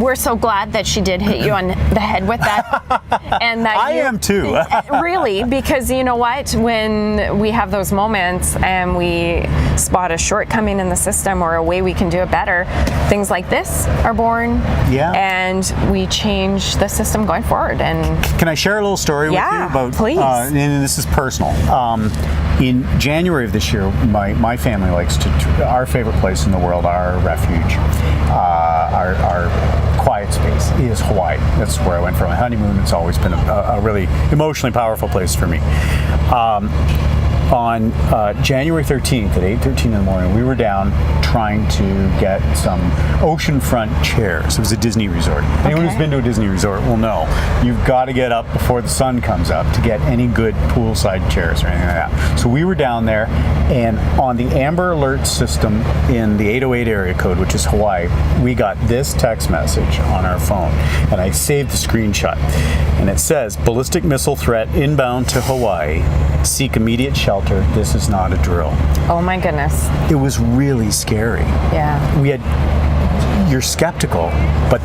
we're so glad that she did hit you on the head with that, and that I am too. Really, because you know what, when we have those moments and we spot a shortcoming in the system or a way we can do it better, things like this are born, and we change the system going forward. And can I share a little story with you about? Please. And this is personal. In January of this year, my family likes to. Our favorite place in the world, our refuge, our quiet space is Hawaii. That's where I went for my honeymoon. It's always been a really emotionally powerful place for me. On January 13th at 8:13 in the morning, we were down trying to get some oceanfront chairs. It was a Disney resort. Anyone who's been to a Disney resort will know you've got to get up before the sun comes up to get any good poolside chairs or anything like that. So we were down there, and on the Amber Alert system in the 808 area code, which is Hawaii, we got this text message on our phone, and I saved the screenshot. And it says, ballistic missile threat inbound to Hawaii. Seek immediate shelter. This is not a drill. Oh my goodness. It was really scary. Yeah. You're skeptical, but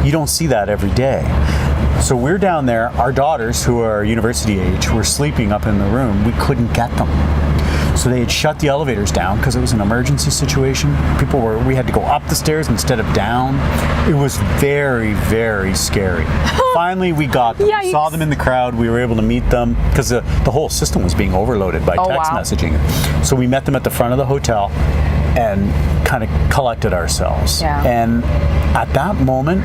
you don't see that every day. So we're down there, our daughters, who are university age, were sleeping up in the room. We couldn't get them. So they had shut the elevators down because it was an emergency situation. We had to go up the stairs instead of down. It was very, very scary. Finally, we got them. Saw them in the crowd. We were able to meet them because the whole system was being overloaded by text messaging. So we met them at the front of the hotel and kind of collected ourselves. Yeah. And at that moment,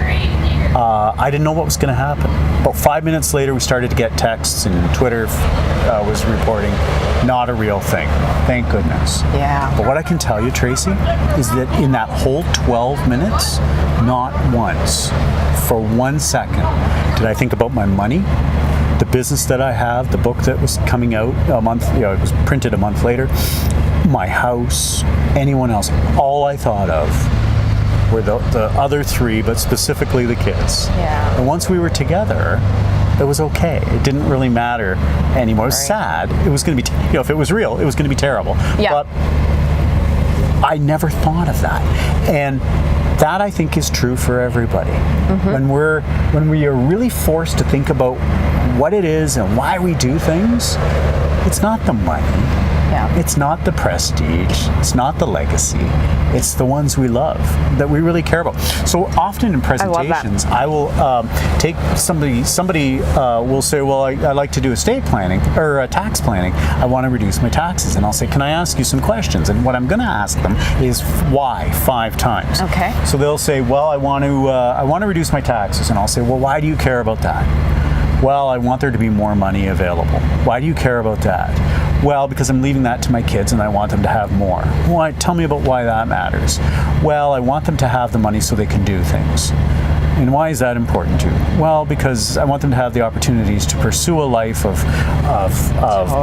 I didn't know what was going to happen. About 5 minutes later, we started to get texts, and Twitter was reporting, not a real thing. Thank goodness. Yeah. But what I can tell you, Tracy, is that in that whole 12 minutes, not once, for 1 second, did I think about my money, the business that I have, the book that was coming out a month, it was printed a month later, my house, anyone else. All I thought of were the other three, but specifically the kids. Yeah. And once we were together, it was okay. It didn't really matter anymore. It was sad. It was going to be, if it was real, it was going to be terrible. Yeah. But I never thought of that. And that, I think, is true for everybody. Mm-hmm. When we are really forced to think about what it is and why we do things, it's not the money. Yeah. It's not the prestige. It's not the legacy. It's the ones we love that we really care about. So often in presentations, I will take somebody will say, well, I like to do estate planning or tax planning. I want to reduce my taxes. And I'll say, can I ask you some questions? And what I'm going to ask them is why 5 times. Okay. So they'll say, well, I want to reduce my taxes. And I'll say, well, why do you care about that? Well, I want there to be more money available. Why do you care about that? Well, because I'm leaving that to my kids and I want them to have more. Why? Tell me about why that matters. Well, I want them to have the money so they can do things. And why is that important to you? Well, because I want them to have the opportunities to pursue a life of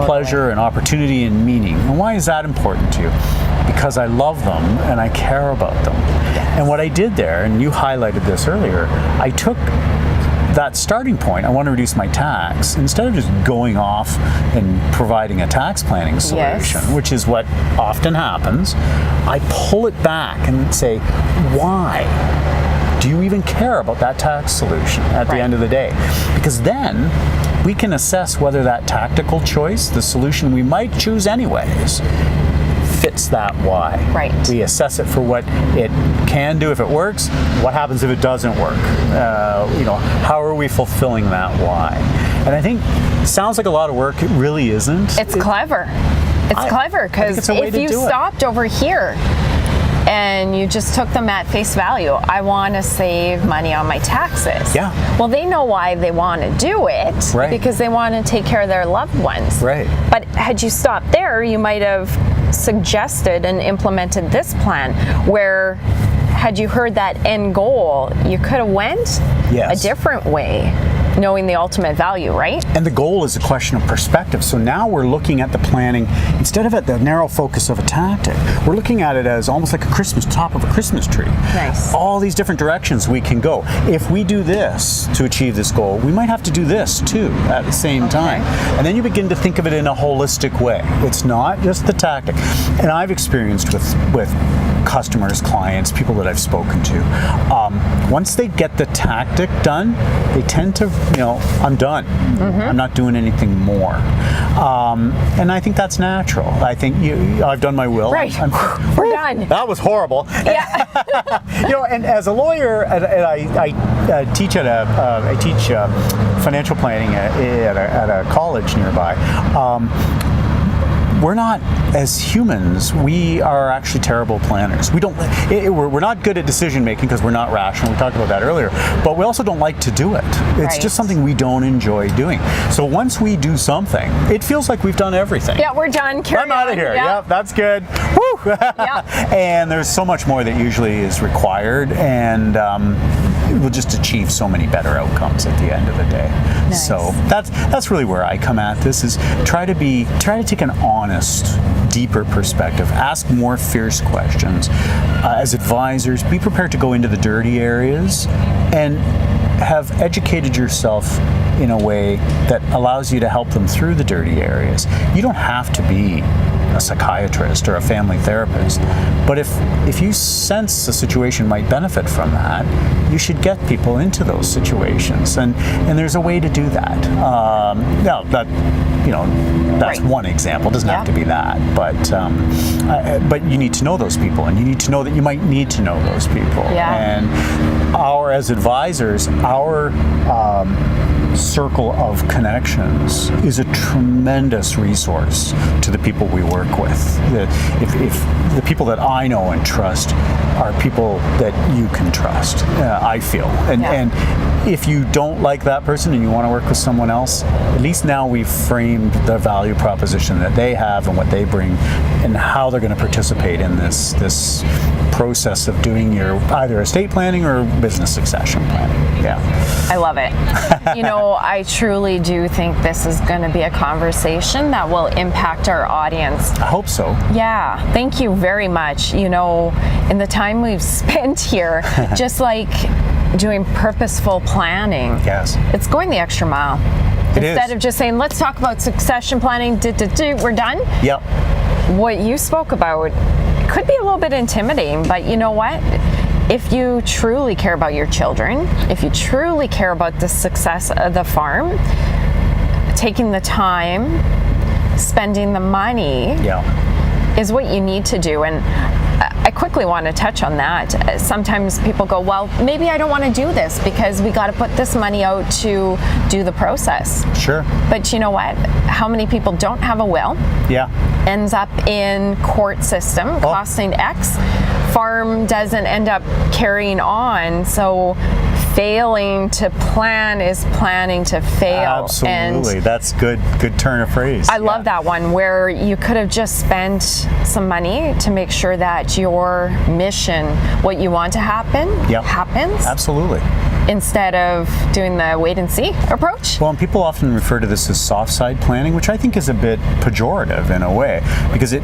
pleasure and opportunity and meaning. And why is that important to you? Because I love them and I care about them. And what I did there, and you highlighted this earlier, I took that starting point, I want to reduce my tax, instead of just going off and providing a tax planning solution, which is what often happens, I pull it back and say, why do you even care about that tax solution at the end of the day? Because then we can assess whether that tactical choice, the solution we might choose anyways, fits that why. Right. We assess it for what it can do if it works. What happens if it doesn't work? How are we fulfilling that why? And I think it sounds like a lot of work. It really isn't. It's clever. It's clever because if you stopped over here and you just took them at face value, I want to save money on my taxes. Yeah. Well, they know why they want to do it, because they want to take care of their loved ones. Right. But had you stopped there, you might have suggested and implemented this plan where, had you heard that end goal, you could have went a different way, knowing the ultimate value, right? And the goal is a question of perspective. So now we're looking at the planning, instead of at the narrow focus of a tactic, we're looking at it as almost like top of a Christmas tree. Nice. All these different directions we can go. If we do this to achieve this goal, we might have to do this too at the same time. And then you begin to think of it in a holistic way. It's not just the tactic. And I've experienced with customers, clients, people that I've spoken to, once they get the tactic done, they tend to, I'm done. I'm not doing anything more. And I think that's natural. I think I've done my will. Right. We're done. That was horrible. Yeah. And as a lawyer, and I teach financial planning at a college nearby. We're not, as humans, we are actually terrible planners. We're not good at decision making because we're not rational. We talked about that earlier. But we also don't like to do it. It's just something we don't enjoy doing. So once we do something, it feels like we've done everything. Yeah, we're done. I'm out of here. Yep, that's good. Woo! And there's so much more that usually is required, and we'll just achieve so many better outcomes at the end of the day. Nice. So that's really where I come at this, is try to take an honest, deeper perspective, ask more fierce questions. As advisors, be prepared to go into the dirty areas and have educated yourself in a way that allows you to help them through the dirty areas. You don't have to be a psychiatrist or a family therapist, but if you sense a situation might benefit from that, you should get people into those situations, and there's a way to do that. That's one example. It doesn't have to be that, but you need to know those people, and you need to know that you might need to know those people. And as advisors, our circle of connections is a tremendous resource to the people we work with. If the people that I know and trust are people that you can trust, I feel. And if you don't like that person and you want to work with someone else, at least now we've framed the value proposition that they have and what they bring and how they're going to participate in this process of doing your either estate planning or business succession planning. I love it. I truly do think this is going to be a conversation that will impact our audience. I hope so. Yeah, thank you very much. In the time we've spent here, just like doing purposeful planning, it's going the extra mile. Instead of just saying, let's talk about succession planning, we're done. Yep. What you spoke about could be a little bit intimidating, but you know what? If you truly care about your children, if you truly care about the success of the farm, taking the time spending the money is what you need to do. And I quickly want to touch on that. Sometimes people go, well, maybe I don't want to do this because we got to put this money out to do the process. Sure. But you know what? How many people don't have a will? Yeah. Ends up in court system costing X. Farm doesn't end up carrying on. So failing to plan is planning to fail. Absolutely. That's good turn of phrase. I love that one, where you could have just spent some money to make sure that your mission, what you want to happen, happens. Absolutely. Instead of doing the wait and see approach. Well, and people often refer to this as soft side planning, which I think is a bit pejorative in a way, because it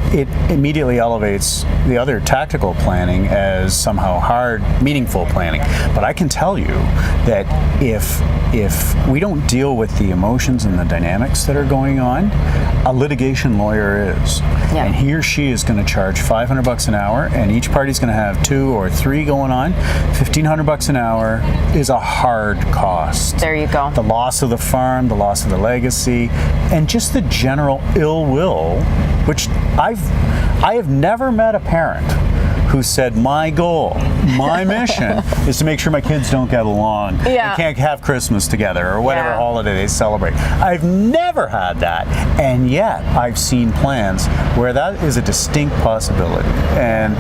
immediately elevates the other tactical planning as somehow hard, meaningful planning. But I can tell you that if we don't deal with the emotions and the dynamics that are going on, a litigation lawyer is. Yeah. And he or she is going to charge $500 an hour, and each party's going to have 2 or 3 going on. $1,500 an hour is a hard cost. There you go. The loss of the farm, the loss of the legacy, and just the general ill will, which I have never met a parent who said, my goal, my mission is to make sure my kids don't get along and can't have Christmas together or whatever holiday they celebrate. I've never had that, and yet I've seen plans where that is a distinct possibility. And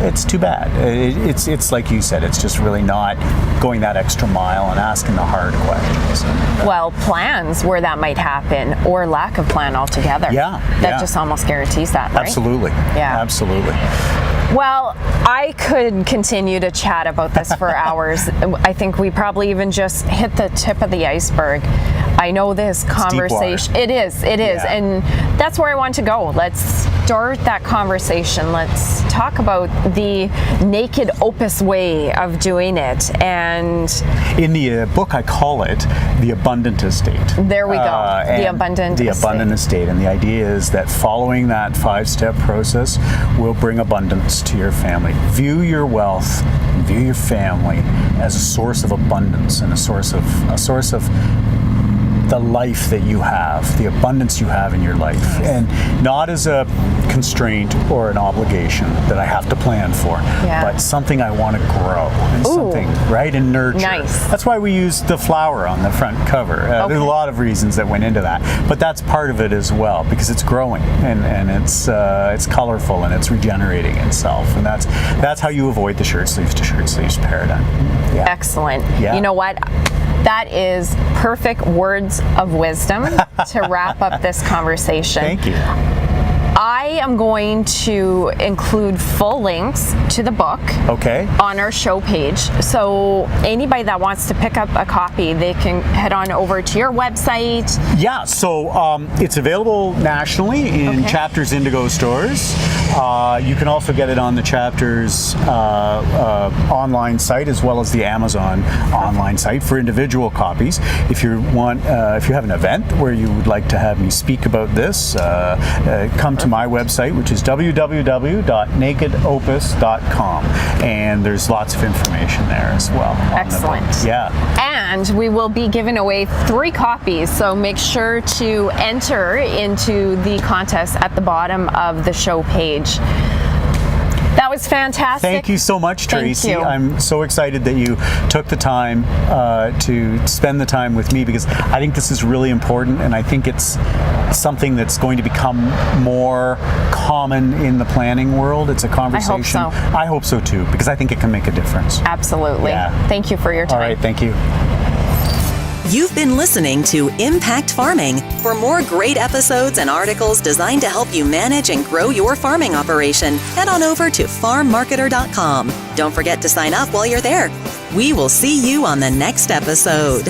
it's too bad. It's like you said, it's just really not going that extra mile and asking the hard questions. Well, plans where that might happen, or lack of plan altogether. That just almost guarantees that, right? Absolutely. Yeah. Absolutely. Well, I could continue to chat about this for hours. I think we probably even just hit the tip of the iceberg. I know this conversation. It is. And that's where I want to go. Let's start that conversation. Let's talk about the Naked Opus way of doing it. And in the book, I call it the abundant estate. There we go. The abundant estate. And the idea is that following that 5-step process will bring abundance to your family. View your wealth, view your family as a source of abundance and a source of the life that you have, the abundance you have in your life, and not as a constraint or an obligation that I have to plan for, but something I want to grow and something, right, and nurture. Nice. That's why we use the flower on the front cover. There's a lot of reasons that went into that, but that's part of it as well, because it's growing and it's colorful and it's regenerating itself, and that's how you avoid the shirt sleeves to shirt sleeves paradigm. Excellent. You know what? That is perfect words of wisdom to wrap up this conversation. Thank you. I am going to include full links to the book on our show page. So anybody that wants to pick up a copy, they can head on over to your website. Yeah, so it's available nationally in Chapter's Indigo stores. You can also get it on the Chapter's online site, as well as the Amazon online site for individual copies. If you want, if you have an event where you would like to have me speak about this, come to my website, which is www.nakedopus.com, and there's lots of information there as well. Excellent. And we will be giving away 3 copies, so make sure to enter into the contest at the bottom of the show page. That was fantastic. Thank you so much, Tracy. Thank you. I'm so excited that you took the time to spend the time with me, because I think this is really important, and I think it's something that's going to become more common in the planning world. It's a conversation. I hope so. I hope so too, because I think it can make a difference. Absolutely. Thank you for your time. All right, thank you. You've been listening to Impact Farming. For more great episodes and articles designed to help you manage and grow your farming operation, head on over to farmmarketer.com. Don't forget to sign up while you're there. We will see you on the next episode.